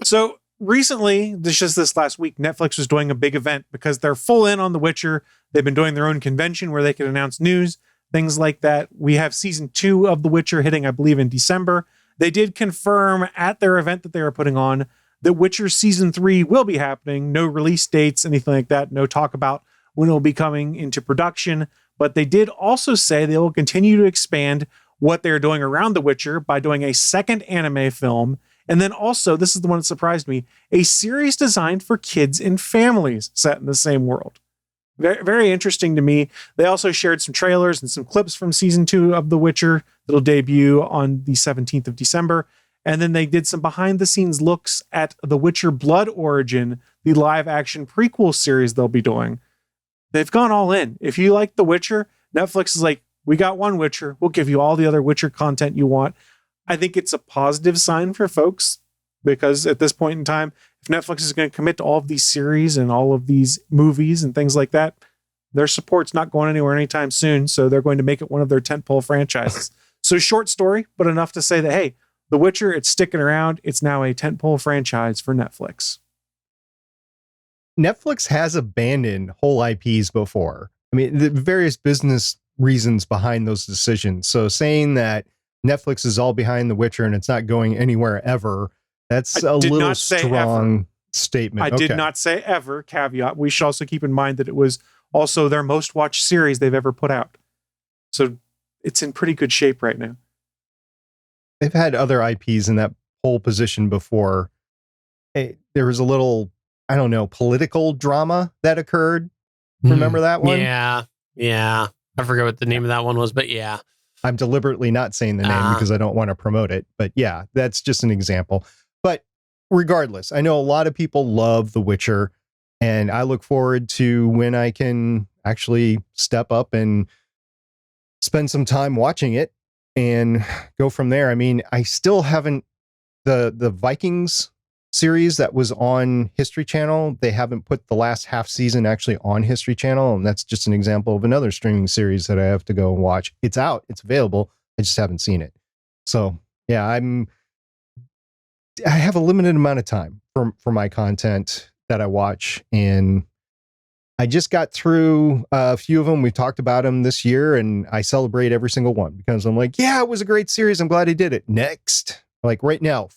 So recently, this last week, Netflix was doing a big event because they're full in on The Witcher. They've been doing their own convention where they can announce news, things like that. We have season 2 of The Witcher hitting, I believe, in December. They did confirm at their event that they were putting on that Witcher season 3 will be happening. No release dates, anything like that. No talk about when it will be coming into production. But they did also say they will continue to expand what they're doing around The Witcher by doing a second anime film. And then also, this is the one that surprised me, a series designed for kids and families set in the same world. Very, very interesting to me. They also shared some trailers and some clips from season 2 of The Witcher that'll debut on the 17th of December. And then they did some behind the scenes looks at The Witcher Blood Origin, the live action prequel series they'll be doing. They've gone all in. If you like The Witcher, Netflix is like, we got one Witcher. We'll give you all the other Witcher content you want. I think it's a positive sign for folks because at this point in time, if Netflix is going to commit to all of these series and all of these movies and things like that, their support's not going anywhere anytime soon. So they're going to make it one of their tentpole franchises. So short story, but enough to say that, hey, The Witcher, it's sticking around. It's now a tentpole franchise for Netflix. Netflix has abandoned whole IPs before. I mean, the various business reasons behind those decisions. So saying that Netflix is all behind The Witcher and it's not going anywhere ever, that's a little strong statement. I did not say ever, caveat. We should also keep in mind that it was also their most watched series they've ever put out. So it's in pretty good shape right now. They've had other IPs in that pole position before. There was a little, I don't know, political drama that occurred. Remember that one? Yeah. I forget what the name of that one was, but yeah. I'm deliberately not saying the name because I don't want to promote it. But yeah, that's just an example. But regardless, I know a lot of people love The Witcher, and I look forward to when I can actually step up and spend some time watching it and go from there. I mean, I still haven't, the Vikings series that was on History Channel, they haven't put the last half season actually on History Channel, and that's just an example of another streaming series that I have to go and watch. It's out, it's available, I just haven't seen it. So yeah, I have a limited amount of time for my content that I watch, and I just got through a few of them. We talked about them this year, and I celebrate every single one because I'm like, yeah, it was a great series, I'm glad I did it. Next, like right now,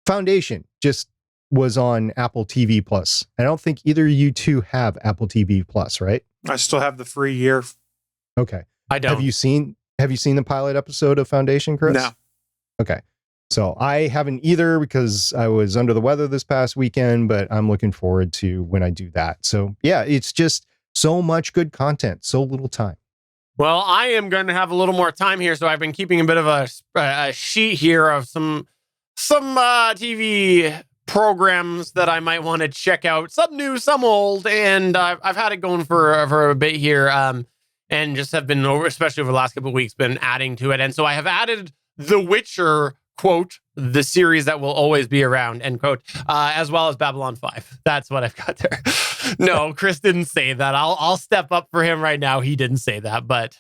Foundation just was on Apple TV Plus. I don't think either of you two have Apple TV Plus, right? I still have the free year. Okay. I don't. Have you seen the pilot episode of Foundation, Chris? No. Okay. So I haven't either because I was under the weather this past weekend, but I'm looking forward to when I do that. So yeah, it's just so much good content, so little time. Well, I am going to have a little more time here, so I've been keeping a bit of a sheet here of some TV programs that I might want to check out. Some new, some old, and I've had it going for a bit here, and just have been especially over the last couple of weeks, been adding to it. And so I have added The Witcher, quote, the series that will always be around, end quote, as well as Babylon 5. That's what I've got there. No, Chris didn't say that. I'll step up for him right now. He didn't say that, but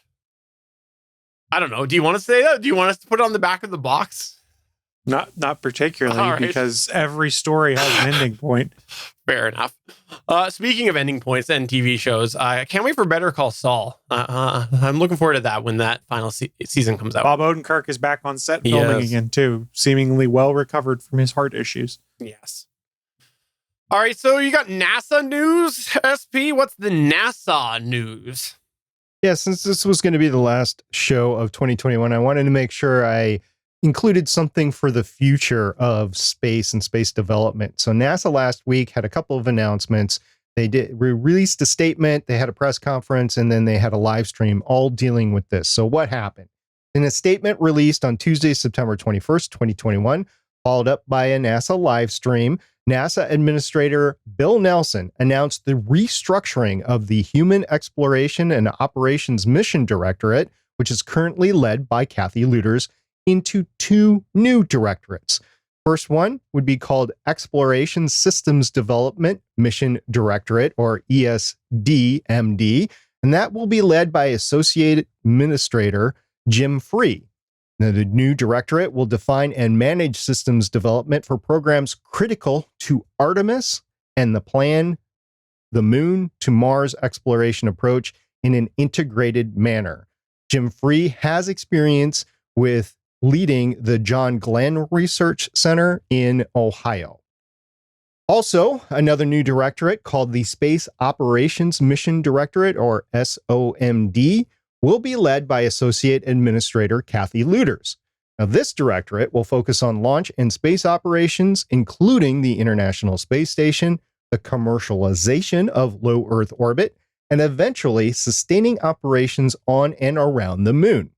I don't know. Do you want to say that? Do you want us to put it on the back of the box? Not particularly, right. because every story has an ending point. Fair enough. Speaking of ending points and TV shows, I can't wait for Better Call Saul. I'm looking forward to that when that final season comes out. Bob Odenkirk is back on set filming again, too, seemingly well recovered from his heart issues. Yes. All right, so you got NASA news, SP. What's the NASA news? Yeah, since this was going to be the last show of 2021, I wanted to make sure I included something for the future of space and space development. So NASA last week had a couple of announcements. They released a statement, they had a press conference, and then they had a live stream all dealing with this. So what happened? In a statement released on Tuesday, September 21st, 2021, followed up by a NASA live stream, NASA Administrator Bill Nelson announced the restructuring of the Human Exploration and Operations Mission Directorate, which is currently led by Kathy Lueders, into two new directorates. First one would be called Exploration Systems Development Mission Directorate, or ESDMD, and that will be led by Associate Administrator Jim Free. Now, the new directorate will define and manage systems development for programs critical to Artemis and the Moon to Mars exploration approach in an integrated manner. Jim Free has experience with leading the John Glenn Research Center in Ohio. Also, another new directorate called the Space Operations Mission Directorate, or SOMD, will be led by Associate Administrator Kathy Lueders. Now, this directorate will focus on launch and space operations, including the International Space Station, the commercialization of low Earth orbit, and eventually sustaining operations on and around the Moon.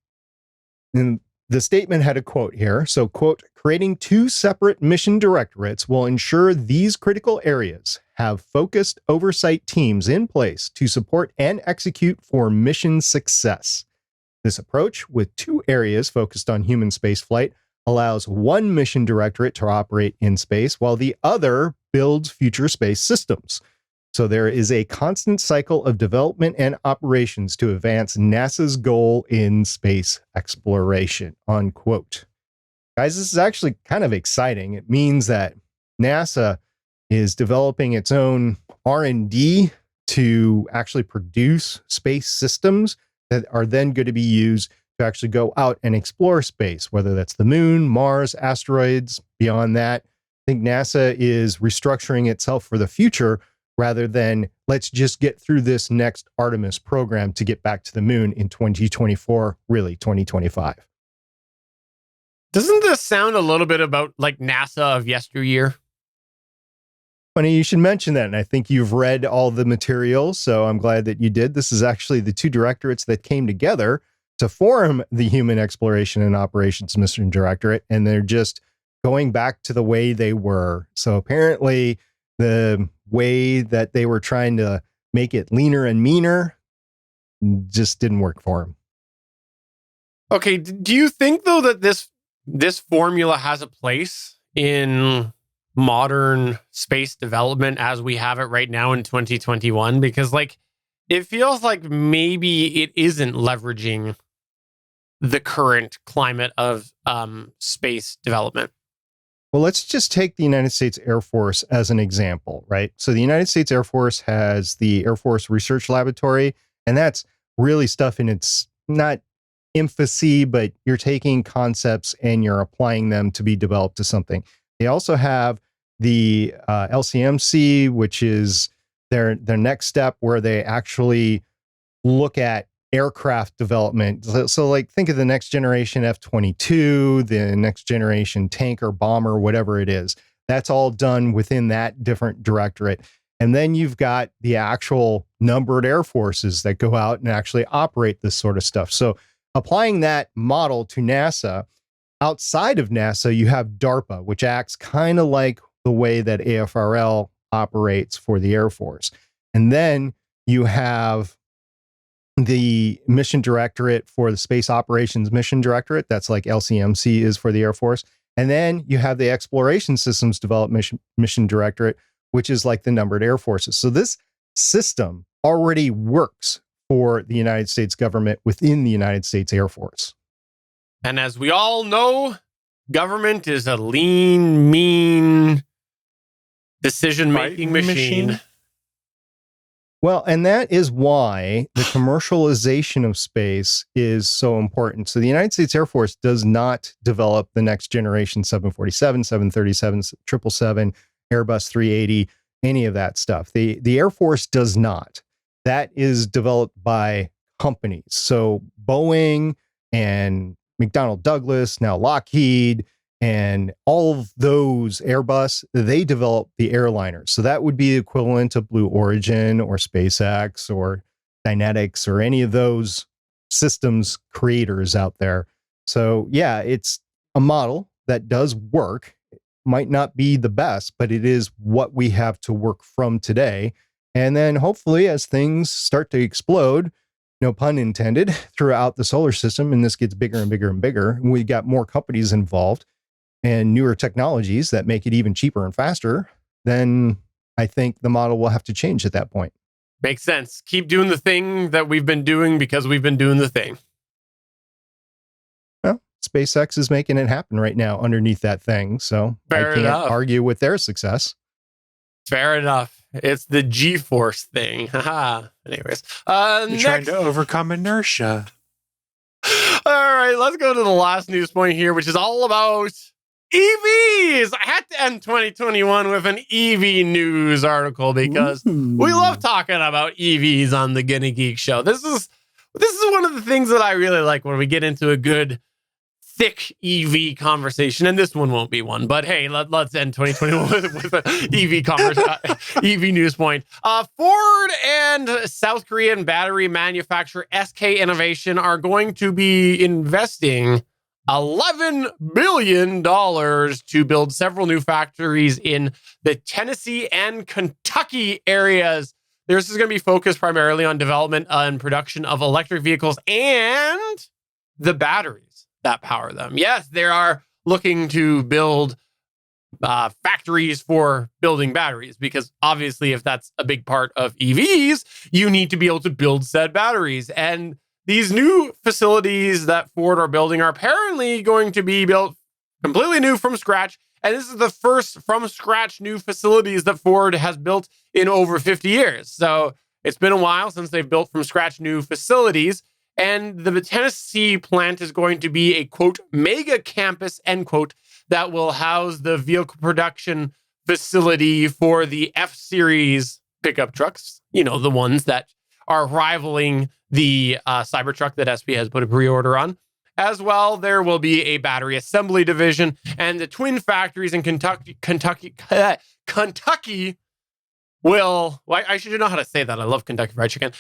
And the statement had a quote here. So, quote, creating 2 separate mission directorates will ensure these critical areas have focused oversight teams in place to support and execute for mission success. This approach, with 2 areas focused on human spaceflight, allows one mission directorate to operate in space while the other builds future space systems. So there is a constant cycle of development and operations to advance NASA's goal in space exploration, unquote. Guys, this is actually kind of exciting. It means that NASA is developing its own R&D to actually produce space systems that are then going to be used to actually go out and explore space, whether that's the moon, Mars, asteroids, beyond that. I think NASA is restructuring itself for the future rather than let's just get through this next Artemis program to get back to the moon in 2024, really 2025. Doesn't this sound a little bit about like NASA of yesteryear? Funny you should mention that. And I think you've read all the material, so I'm glad that you did. This is actually the 2 directorates that came together to form the Human Exploration and Operations Mission Directorate, and they're just going back to the way they were. So apparently the way that they were trying to make it leaner and meaner just didn't work for them. Okay, do you think though that this formula has a place in modern space development as we have it right now in 2021? Because like it feels like maybe it isn't leveraging the current climate of space development. Well, let's just take the United States Air Force as an example, right? So the United States Air Force has the Air Force Research Laboratory, and that's really stuff in its not infancy, but you're taking concepts and you're applying them to be developed to something. They also have the LCMC, which is their next step where they actually look at aircraft development. So like think of the next generation F-22, the next generation tanker, bomber, whatever it is. That's all done within that different directorate. And then you've got the actual numbered air forces that go out and actually operate this sort of stuff. So applying that model to NASA, outside of NASA, you have DARPA, which acts kind of like the way that AFRL operates for the Air Force. And then you have the Mission Directorate for the Space Operations Mission Directorate. That's like LCMC is for the Air Force. And then you have the Exploration Systems Development Mission Directorate, which is like the numbered air forces. So this system already works for the United States government within the United States Air Force. And as we all know, government is a lean, mean decision-making machine. Well, and that is why the commercialization of space is so important. So the United States Air Force does not develop the next generation 747, 737, 777, Airbus 380, any of that stuff. The Air Force does not. That is developed by companies. So Boeing and McDonnell Douglas, now Lockheed, and all of those, Airbus, they develop the airliners. So that would be equivalent to Blue Origin or SpaceX or Dynetics or any of those systems creators out there. So yeah, it's a model that does work. It might not be the best, but it is what we have to work from today. And then hopefully as things start to explode, no pun intended, throughout the solar system, and this gets bigger and bigger and bigger, and we got more companies involved and newer technologies that make it even cheaper and faster, then I think the model will have to change at that point. Makes sense. Keep doing the thing that we've been doing because we've been doing the thing. Well, SpaceX is making it happen right now underneath that thing, so Fair I can't enough. argue with their success. Fair enough. It's the G-force thing. Haha. Anyways, You're trying to overcome inertia. All right, let's go to the last news point here, which is all about EVs. I had to end 2021 with an EV news article because we love talking about EVs on the Gonna Geek Show. This is one of the things that I really like when we get into a good, thick EV conversation, and this one won't be one. But hey, let's end 2021 with an EV news point. Ford and South Korean battery manufacturer SK Innovation are going to be investing $11 billion to build several new factories in the Tennessee and Kentucky areas. This is going to be focused primarily on development and production of electric vehicles and the batteries that power them. Yes, they are looking to build factories for building batteries, because obviously if that's a big part of EVs, you need to be able to build said batteries. And these new facilities that Ford are building are apparently going to be built completely new from scratch. And this is the first from scratch new facilities that Ford has built in over 50 years. So it's been a while since they've built from scratch new facilities. And the Tennessee plant is going to be a, quote, mega campus, end quote, that will house the vehicle production facility for the F-Series pickup trucks. You know, the ones that are rivaling the Cybertruck that SP has put a pre-order on. As well, there will be a battery assembly division, and the twin factories in Kentucky will, well, I should know how to say that. I love Kentucky Fried Chicken.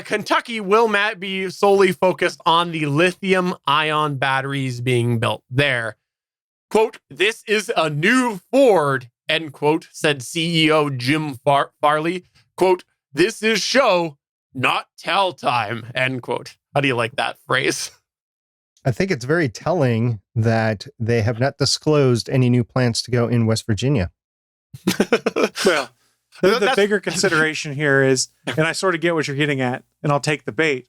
Kentucky will be solely focused on the lithium-ion batteries being built there. Quote, this is a new Ford, end quote, said CEO Jim Farley. Quote, this is show, not tell time, end quote. How do you like that phrase? I think it's very telling that they have not disclosed any new plans to go in West Virginia. Well, the bigger consideration here is, and I sort of get what you're getting at, and I'll take the bait.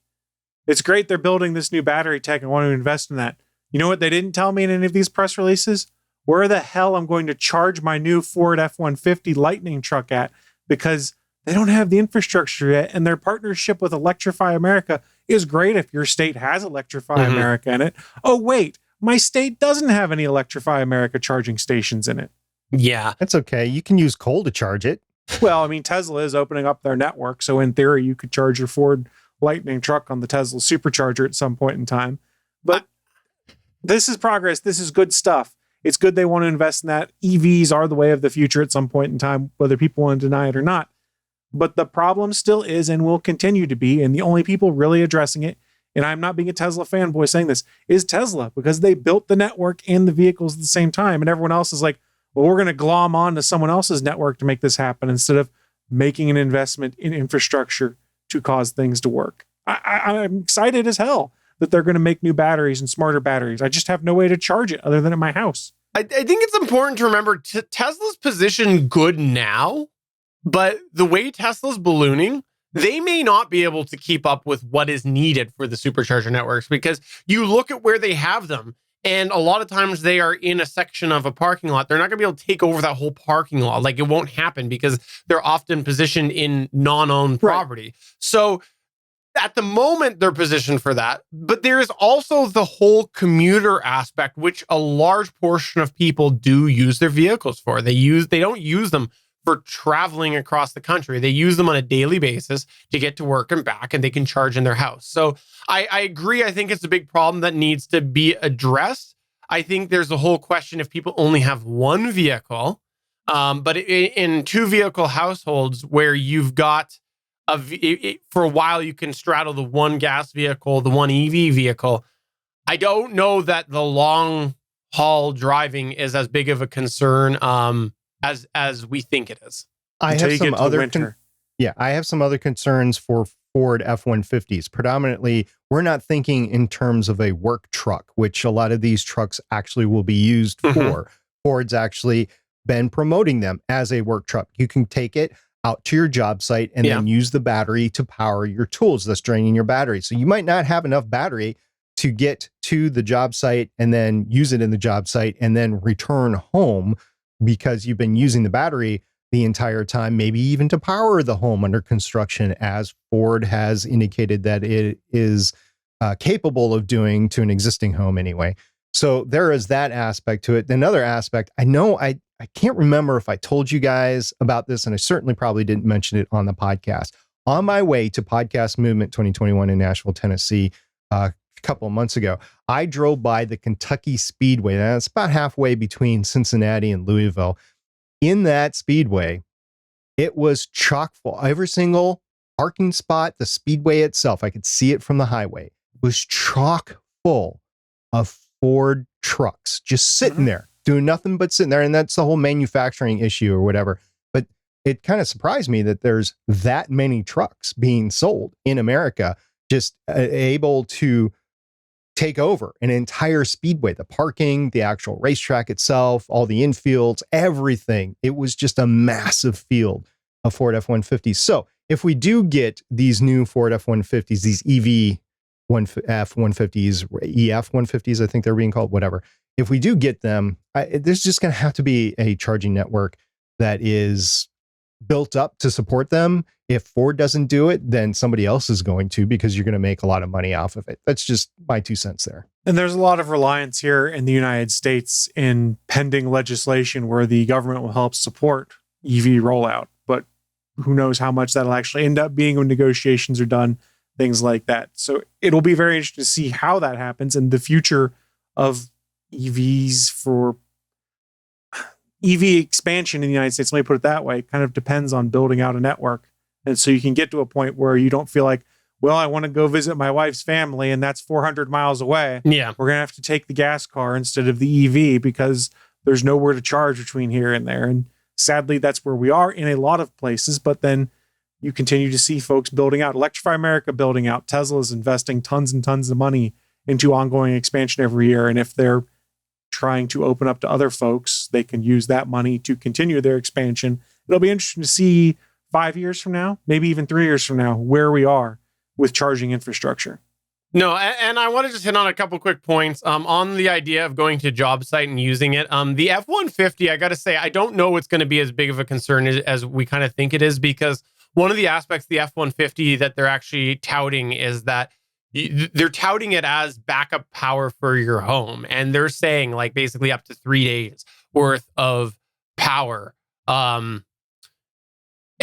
It's great they're building this new battery tech and want to invest in that. You know what they didn't tell me in any of these press releases? Where the hell I'm going to charge my new Ford F-150 Lightning truck at, because they don't have the infrastructure yet, and their partnership with Electrify America is great if your state has Electrify America in it. Oh, wait, my state doesn't have any Electrify America charging stations in it. Yeah. That's okay. You can use coal to charge it. Well, I mean, Tesla is opening up their network, so in theory, you could charge your Ford Lightning truck on the Tesla supercharger at some point in time. But this is progress. This is good stuff. It's good they want to invest in that. EVs are the way of the future at some point in time, whether people want to deny it or not. But the problem still is and will continue to be, and the only people really addressing it, and I'm not being a Tesla fanboy saying this, is Tesla, because they built the network and the vehicles at the same time, and everyone else is like, well, we're going to glom on to someone else's network to make this happen instead of making an investment in infrastructure to cause things to work. I'm excited as hell that they're going to make new batteries and smarter batteries. I just have no way to charge it other than at my house. I think it's important to remember Tesla's position good now, but the way Tesla's ballooning, they may not be able to keep up with what is needed for the supercharger networks, because you look at where they have them, and a lot of times they are in a section of a parking lot. They're not going to be able to take over that whole parking lot. Like, it won't happen because they're often positioned in non-owned property. So at the moment, they're positioned for that. But there is also the whole commuter aspect, which a large portion of people do use their vehicles for. They don't use them for traveling across the country. They use them on a daily basis to get to work and back, and they can charge in their house. So I agree. I think it's a big problem that needs to be addressed. I think there's the whole question if people only have one vehicle, but in two vehicle households where you've got for a while, you can straddle the one gas vehicle, the one EV vehicle. I don't know that the long haul driving is as big of a concern as we think it is. I have some other concerns for Ford F-150s. Predominantly, we're not thinking in terms of a work truck, which a lot of these trucks actually will be used for. Ford's actually been promoting them as a work truck. You can take it out to your job site and then use the battery to power your tools, thus draining your battery. So you might not have enough battery to get to the job site and then use it in the job site and then return home, because you've been using the battery the entire time, maybe even to power the home under construction, as Ford has indicated that it is capable of doing to an existing home anyway. So there is that aspect to it. Another aspect, I can't remember if I told you guys about this, and I certainly probably didn't mention it on the podcast. On my way to Podcast Movement 2021 in Nashville, Tennessee, a couple of months ago, I drove by the Kentucky Speedway. That's about halfway between Cincinnati and Louisville. In that speedway, it was chock full. Every single parking spot, the speedway itself, I could see it from the highway, was chock full of Ford trucks just sitting there, doing nothing but sitting there. And that's the whole manufacturing issue or whatever. But it kind of surprised me that there's that many trucks being sold in America, just able to take over an entire speedway, the parking, the actual racetrack itself, all the infields, everything. It was just a massive field of Ford F-150s. So if we do get these new Ford F-150s, these EV F-150s, EF-150s, I think they're being called, whatever. If we do get them, there's just going to have to be a charging network that is built up to support them. If Ford doesn't do it, then somebody else is going to, because you're going to make a lot of money off of it. That's just my 2 cents there. And there's a lot of reliance here in the United States in pending legislation where the government will help support EV rollout. But who knows how much that'll actually end up being when negotiations are done, things like that. So it'll be very interesting to see how that happens and the future of EVs for EV expansion in the United States. Let me put it that way. It kind of depends on building out a network. And so you can get to a point where you don't feel like, well, I want to go visit my wife's family and that's 400 miles away. Yeah. We're going to have to take the gas car instead of the EV because there's nowhere to charge between here and there. And sadly, that's where we are in a lot of places. But then you continue to see folks building out, Electrify America building out, Tesla's investing tons and tons of money into ongoing expansion every year. And if they're trying to open up to other folks, they can use that money to continue their expansion. It'll be interesting to see 5 years from now, maybe even 3 years from now, where we are with charging infrastructure. No, and I want to just hit on a couple quick points on the idea of going to a job site and using it. The F-150, I got to say, I don't know it's going to be as big of a concern as we kind of think it is, because one of the aspects of the F-150 that they're actually touting is that they're touting it as backup power for your home. And they're saying like basically up to 3 days worth of power.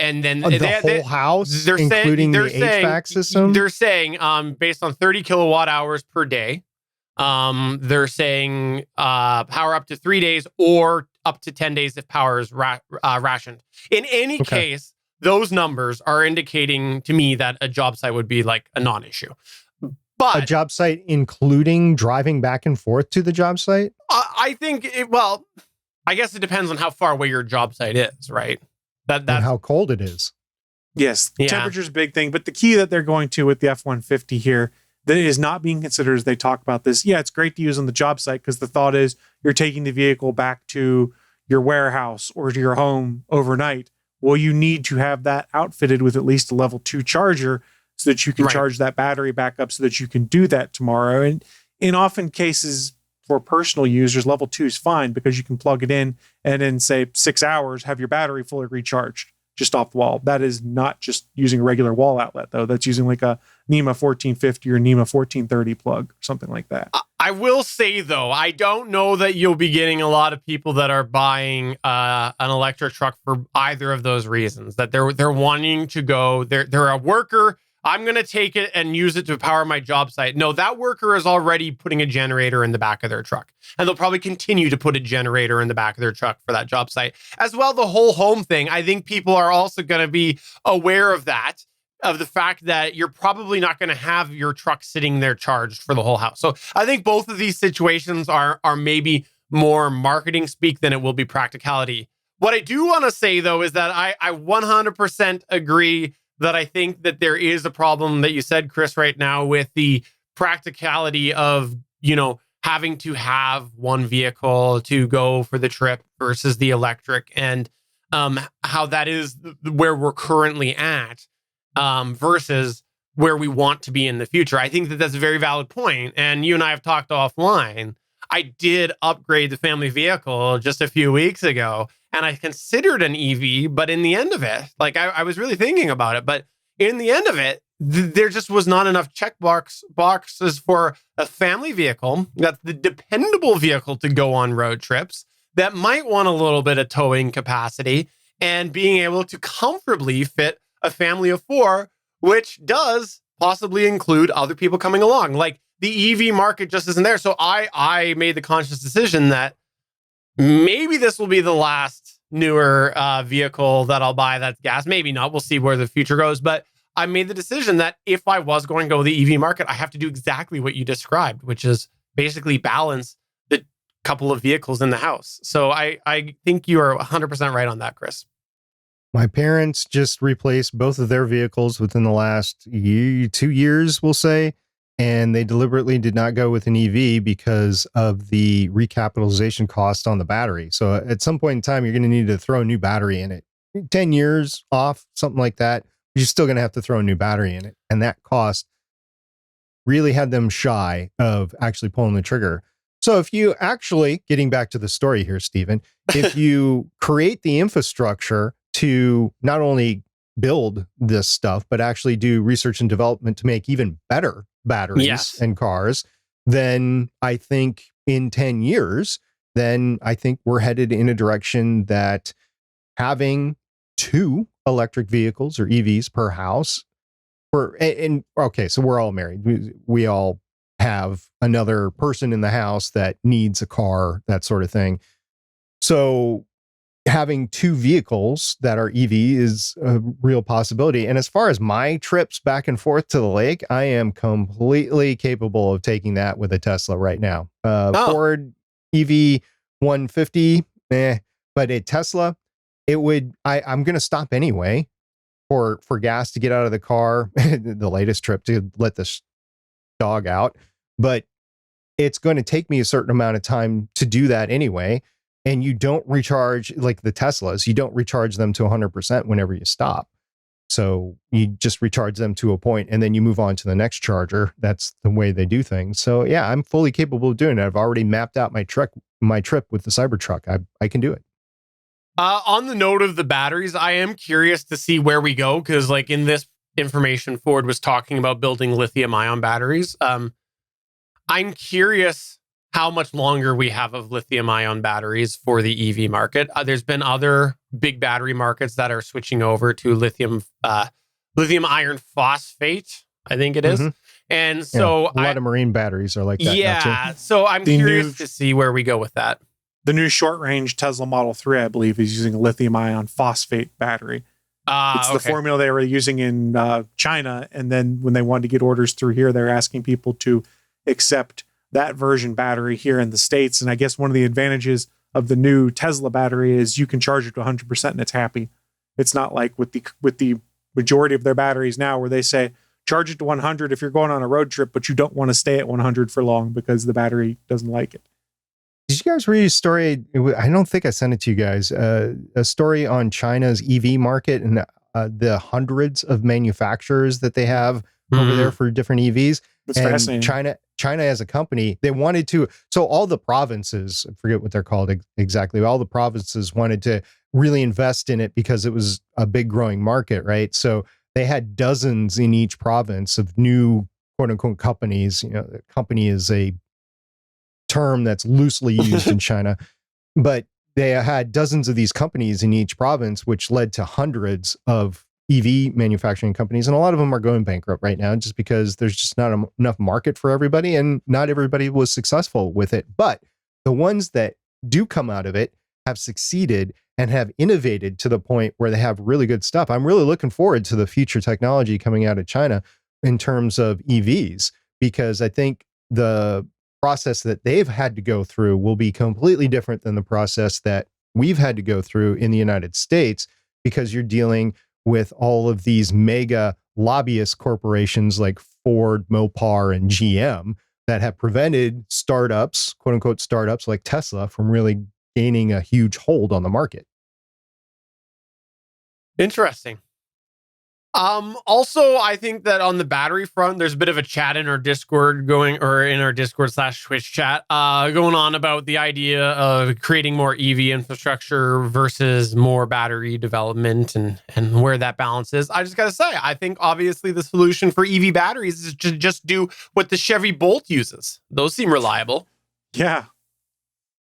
And then the whole house, including the HVAC system? They're saying based on 30 kilowatt hours per day, they're saying power up to 3 days or up to 10 days if power is rationed. In any case, those numbers are indicating to me that a job site would be like a non-issue. But a job site including driving back and forth to the job site? I think, I guess it depends on how far away your job site is, right? That's and how cold it is. Yes, temperature's a big thing. But the key that they're going to with the F-150 here that is not being considered as they talk about this. Yeah, it's great to use on the job site because the thought is you're taking the vehicle back to your warehouse or to your home overnight. Well, you need to have that outfitted with at least a level 2 charger so that you can charge that battery back up so that you can do that tomorrow. And in often cases for personal users, level 2 is fine because you can plug it in and in, say, 6 hours, have your battery fully recharged just off the wall. That is not just using a regular wall outlet, though. That's using like a NEMA 1450 or NEMA 1430 plug or something like that. I will say, though, I don't know that you'll be getting a lot of people that are buying an electric truck for either of those reasons, that they're wanting to go, they're a worker, I'm going to take it and use it to power my job site. No, that worker is already putting a generator in the back of their truck. And they'll probably continue to put a generator in the back of their truck for that job site. As well, the whole home thing, I think people are also going to be aware of that, of the fact that you're probably not going to have your truck sitting there charged for the whole house. So I think both of these situations are maybe more marketing speak than it will be practicality. What I do want to say, though, is that I 100% agree that I think that there is a problem that you said, Chris, right now with the practicality of, having to have one vehicle to go for the trip versus the electric, and how that is where we're currently at versus where we want to be in the future. I think that that's a very valid point. And you and I have talked offline. I did upgrade the family vehicle just a few weeks ago, and I considered an EV, but in the end of it, I was really thinking about it, but in the end of it, there just was not enough boxes for a family vehicle, that's the dependable vehicle to go on road trips, that might want a little bit of towing capacity, and being able to comfortably fit a family of 4, which does possibly include other people coming along. Like, the EV market just isn't there. So I made the conscious decision that maybe this will be the last newer vehicle that I'll buy that's gas. Maybe not. We'll see where the future goes. But I made the decision that if I was going to go the EV market, I have to do exactly what you described, which is basically balance the couple of vehicles in the house. So I think you are 100% right on that, Chris. My parents just replaced both of their vehicles within the last 2 years, we'll say, and they deliberately did not go with an EV because of the recapitalization cost on the battery. So at some point in time, you're going to need to throw a new battery in it. 10 years off, something like that, you're still going to have to throw a new battery in it. And that cost really had them shy of actually pulling the trigger. So if you actually, getting back to the story here, Stephen, if you create the infrastructure to not only build this stuff, but actually do research and development to make even better batteries and cars, then I think in 10 years, then I think we're headed in a direction that having 2 electric vehicles or EVs per house okay, so we're all married. We all have another person in the house that needs a car, that sort of thing. So having 2 vehicles that are EV is a real possibility. And as far as my trips back and forth to the lake, I am completely capable of taking that with a Tesla right now. Ford EV 150, but a Tesla, I'm going to stop anyway for gas to get out of the car, the latest trip to let this dog out. But it's going to take me a certain amount of time to do that anyway. And you don't recharge, like the Teslas, you don't recharge them to 100% whenever you stop. So you just recharge them to a point and then you move on to the next charger. That's the way they do things. So yeah, I'm fully capable of doing it. I've already mapped out my trip with the Cybertruck. I can do it. On the note of the batteries, I am curious to see where we go, because like in this information, Ford was talking about building lithium-ion batteries. I'm curious how much longer we have of lithium-ion batteries for the EV market. There's been other big battery markets that are switching over to lithium iron phosphate, I think it is. And so a lot of marine batteries are like that. Yeah. So I'm curious to see where we go with that. The new short-range Tesla Model 3, I believe, is using a lithium-ion phosphate battery. It's the formula they were using in China, and then when they wanted to get orders through here, they're asking people to accept that version battery here in the States. And I guess one of the advantages of the new Tesla battery is you can charge it to 100% and it's happy. It's not like with the majority of their batteries now where they say, charge it to 100 if you're going on a road trip, but you don't want to stay at 100 for long because the battery doesn't like it. Did you guys read a story? I don't think I sent it to you guys. A story on China's EV market and the hundreds of manufacturers that they have over there for different EVs. That's fascinating. China as a company, they wanted to. So all the provinces, I forget what they're called exactly. All the provinces wanted to really invest in it because it was a big growing market, right? So they had dozens in each province of new quote unquote companies. You know, the company is a term that's loosely used in China, but they had dozens of these companies in each province, which led to hundreds of EV manufacturing companies. And a lot of them are going bankrupt right now just because there's just not enough market for everybody and not everybody was successful with it. But the ones that do come out of it have succeeded and have innovated to the point where they have really good stuff. I'm really looking forward to the future technology coming out of China in terms of EVs, because I think the process that they've had to go through will be completely different than the process that we've had to go through in the United States, because you're dealing with all of these mega lobbyist corporations like Ford, Mopar, and GM that have prevented startups, quote unquote startups like Tesla, from really gaining a huge hold on the market. Interesting. Also, I think that on the battery front, there's a bit of a chat in our Discord in our Discord/Twitch chat going on about the idea of creating more EV infrastructure versus more battery development and where that balance is. I just got to say, I think obviously the solution for EV batteries is to just do what the Chevy Bolt uses. Those seem reliable. Yeah.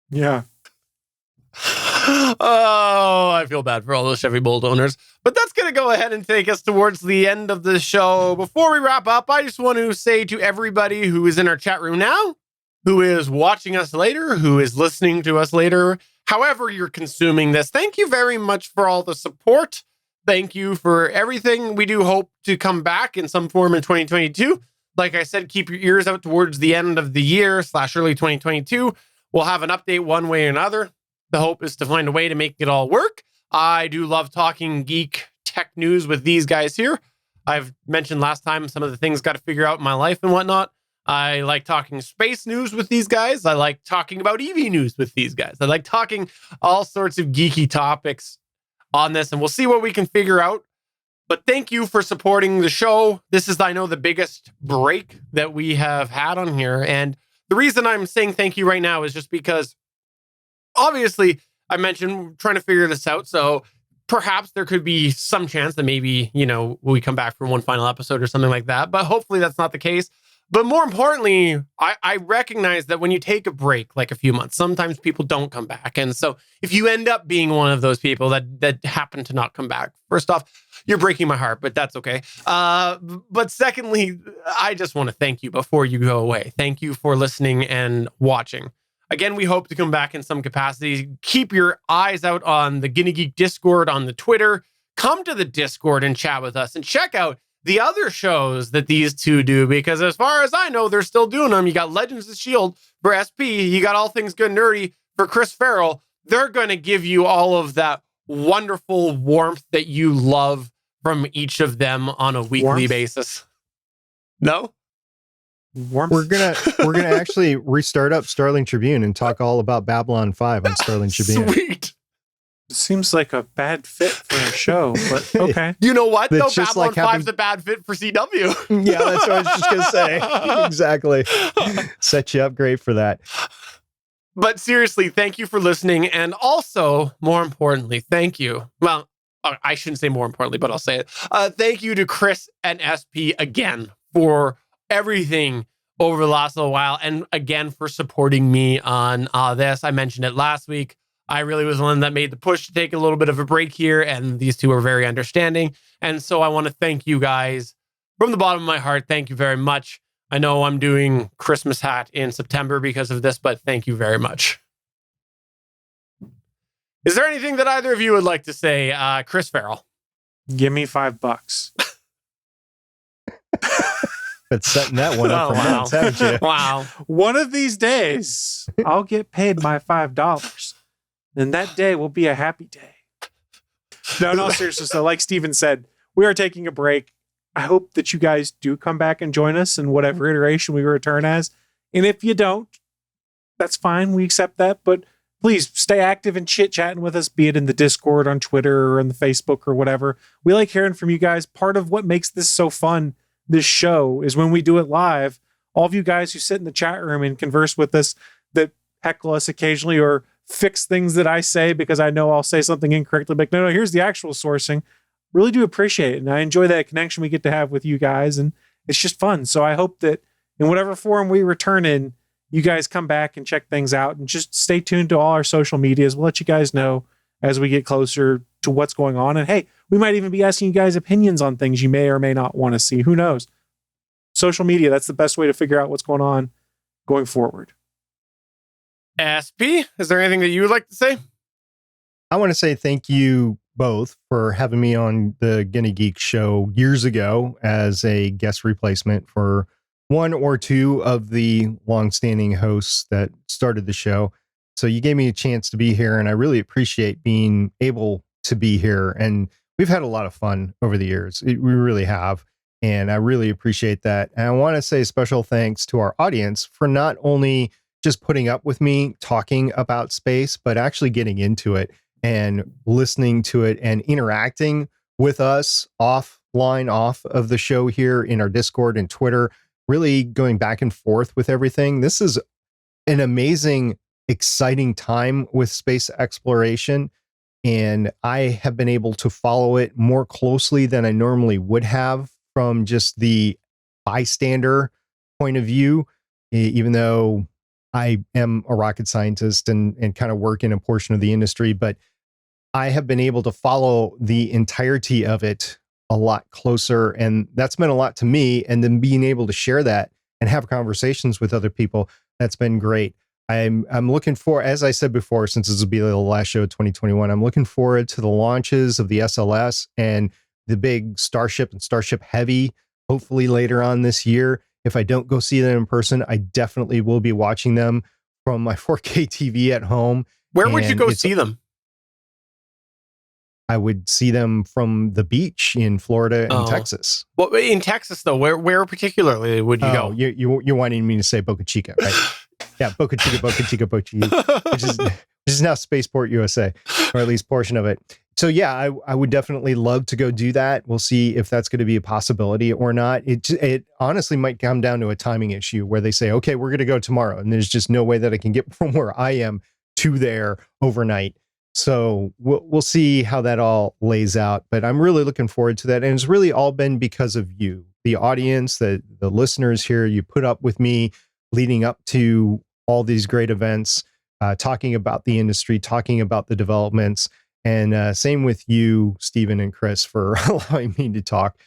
Yeah. Oh, I feel bad for all those Chevy Bolt owners. But that's going to go ahead and take us towards the end of the show. Before we wrap up, I just want to say to everybody who is in our chat room now, who is watching us later, who is listening to us later, however you're consuming this, thank you very much for all the support. Thank you for everything. We do hope to come back in some form in 2022. Like I said, keep your ears out towards the end of the year / early 2022. We'll have an update one way or another. The hope is to find a way to make it all work. I do love talking geek tech news with these guys here. I've mentioned last time some of the things got to figure out in my life and whatnot. I like talking space news with these guys. I like talking about EV news with these guys. I like talking all sorts of geeky topics on this, and we'll see what we can figure out. But thank you for supporting the show. This is, I know, the biggest break that we have had on here. And the reason I'm saying thank you right now is just because, obviously, I mentioned trying to figure this out. So perhaps there could be some chance that maybe, we come back for one final episode or something like that. But hopefully that's not the case. But more importantly, I recognize that when you take a break, like a few months, sometimes people don't come back. And so if you end up being one of those people that happen to not come back, first off, you're breaking my heart, but that's okay. But secondly, I just want to thank you before you go away. Thank you for listening and watching. Again, we hope to come back in some capacity. Keep your eyes out on the Guinea Geek Discord, on the Twitter. Come to the Discord and chat with us and check out the other shows that these two do, because as far as I know, they're still doing them. You got Legends of S.H.I.E.L.D. for SP. You got All Things Good and Nerdy for Chris Farrell. They're going to give you all of that wonderful warmth that you love from each of them on a weekly basis. No? We're gonna actually restart up Starling Tribune and talk all about Babylon 5 on Starling Tribune. Sweet. It seems like a bad fit for a show, but okay. You know what, though? It's just Babylon like having- 5's a bad fit for CW. Yeah, that's what I was just gonna say. Exactly. Set you up great for that. But seriously, thank you for listening. And also, more importantly, thank you. Well, I shouldn't say more importantly, but I'll say it. Thank you to Chris and SP again for everything over the last little while. And again, for supporting me on this. I mentioned it last week. I really was the one that made the push to take a little bit of a break here. And these two are very understanding. And so I want to thank you guys from the bottom of my heart. Thank you very much. I know I'm doing Christmas hat in September because of this, but thank you very much. Is there anything that either of you would like to say? Chris Farrell. Give me $5. But setting that one up Oh, for wow. months, haven't you? Wow. One of these days, I'll get paid my $5. And that day will be a happy day. No, seriously. So like Steven said, we are taking a break. I hope that you guys do come back and join us in whatever iteration we return as. And if you don't, that's fine. We accept that. But please stay active and chit-chatting with us, be it in the Discord, on Twitter, or on the Facebook, or whatever. We like hearing from you guys. Part of what makes this so fun, this show, is when we do it live. All of you guys who sit in the chat room and converse with us, that heckle us occasionally or fix things that I say because I know I'll say something incorrectly. But no, here's the actual sourcing. Really do appreciate it. And I enjoy that connection we get to have with you guys. And it's just fun. So I hope that in whatever forum we return in, you guys come back and check things out and just stay tuned to all our social medias. We'll let you guys know as we get closer to what's going on. And hey, we might even be asking you guys opinions on things you may or may not want to see. Who knows? Social media, that's the best way to figure out what's going on going forward. SP, is there anything that you would like to say? I want to say thank you both for having me on the Guinea Geek show years ago as a guest replacement for one or two of the longstanding hosts that started the show. So you gave me a chance to be here, and I really appreciate being able to be here. And we've had a lot of fun over the years. We really have. And I really appreciate that. And I want to say special thanks to our audience for not only just putting up with me talking about space, but actually getting into it and listening to it and interacting with us off of the show here in our Discord and Twitter, really going back and forth with everything. This is an amazing, exciting time with space exploration. And I have been able to follow it more closely than I normally would have from just the bystander point of view, even though I am a rocket scientist and kind of work in a portion of the industry, but I have been able to follow the entirety of it a lot closer. And that's meant a lot to me. And then being able to share that and have conversations with other people, that's been great. I'm looking for, as I said before, since this will be the last show of 2021, I'm looking forward to the launches of the SLS and the big Starship and Starship Heavy, hopefully later on this year. If I don't go see them in person, I definitely will be watching them from my 4K TV at home. Where would you And go see them? I would see them from the beach in Florida and Texas. Well, in Texas, though, where particularly would you go? You're wanting me to say Boca Chica, right? Yeah, Boca Chica, which is now Spaceport USA, or at least portion of it. So yeah, I would definitely love to go do that. We'll see if that's going to be a possibility or not. It honestly might come down to a timing issue where they say, okay, we're going to go tomorrow, and there's just no way that I can get from where I am to there overnight. So we'll see how that all lays out, but I'm really looking forward to that. And it's really all been because of you, the audience, the listeners here. You put up with me leading up to all these great events, talking about the industry, talking about the developments, and same with you, Stephen and Chris, for allowing me to talk.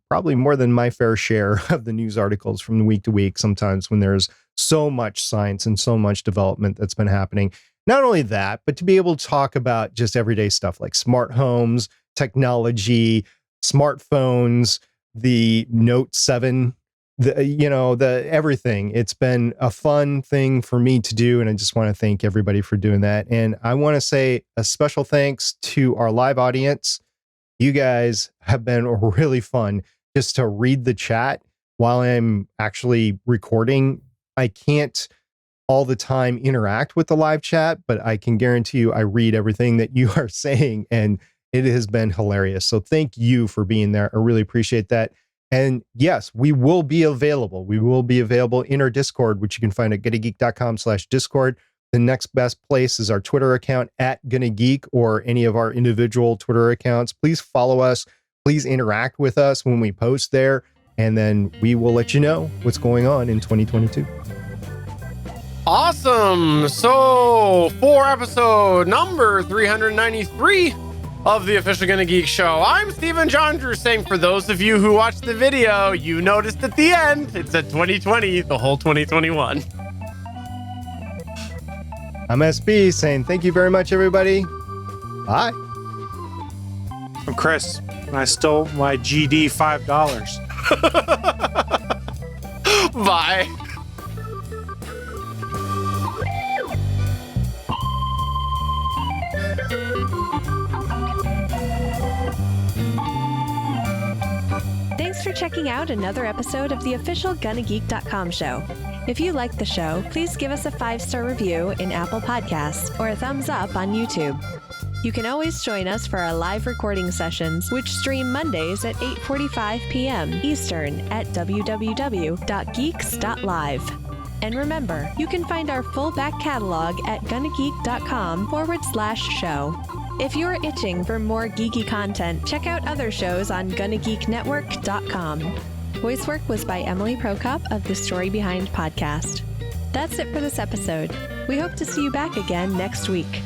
Probably more than my fair share of the news articles from week to week, sometimes when there's so much science and so much development that's been happening. Not only that, but to be able to talk about just everyday stuff like smart homes, technology, smartphones, the Note 7, the everything. It's been a fun thing for me to do, and I just want to thank everybody for doing that. And I want to say a special thanks to our live audience. You guys have been really fun just to read the chat while I'm actually recording. I can't all the time interact with the live chat, but I can guarantee you I read everything that you are saying, and it has been hilarious. So thank you for being there. I really appreciate that. And yes, we will be available. We will be available in our Discord, which you can find at GonnaGeek.com/Discord. The next best place is our Twitter account at GonnaGeek, or any of our individual Twitter accounts. Please follow us. Please interact with us when we post there, and then we will let you know what's going on in 2022. Awesome. So for episode number 393 of the official Gonna Geek Show, I'm Stephen John Drew saying, for those of you who watched the video, you noticed at the end, it said 2020, the whole 2021. I'm SB saying thank you very much, everybody. Bye. I'm Chris, and I stole my GD $5. Bye. Thanks for checking out another episode of the official GonnaGeek.com show. If you like the show, please give us a 5-star review in Apple Podcasts or a thumbs up on YouTube. You can always join us for our live recording sessions, which stream Mondays at 8:45 p.m. Eastern at www.geeks.live. And remember, you can find our full back catalog at GonnaGeek.com/show. If you're itching for more geeky content, check out other shows on GonnaGeekNetwork.com. Voice work was by Emily Prokop of the Story Behind podcast. That's it for this episode. We hope to see you back again next week.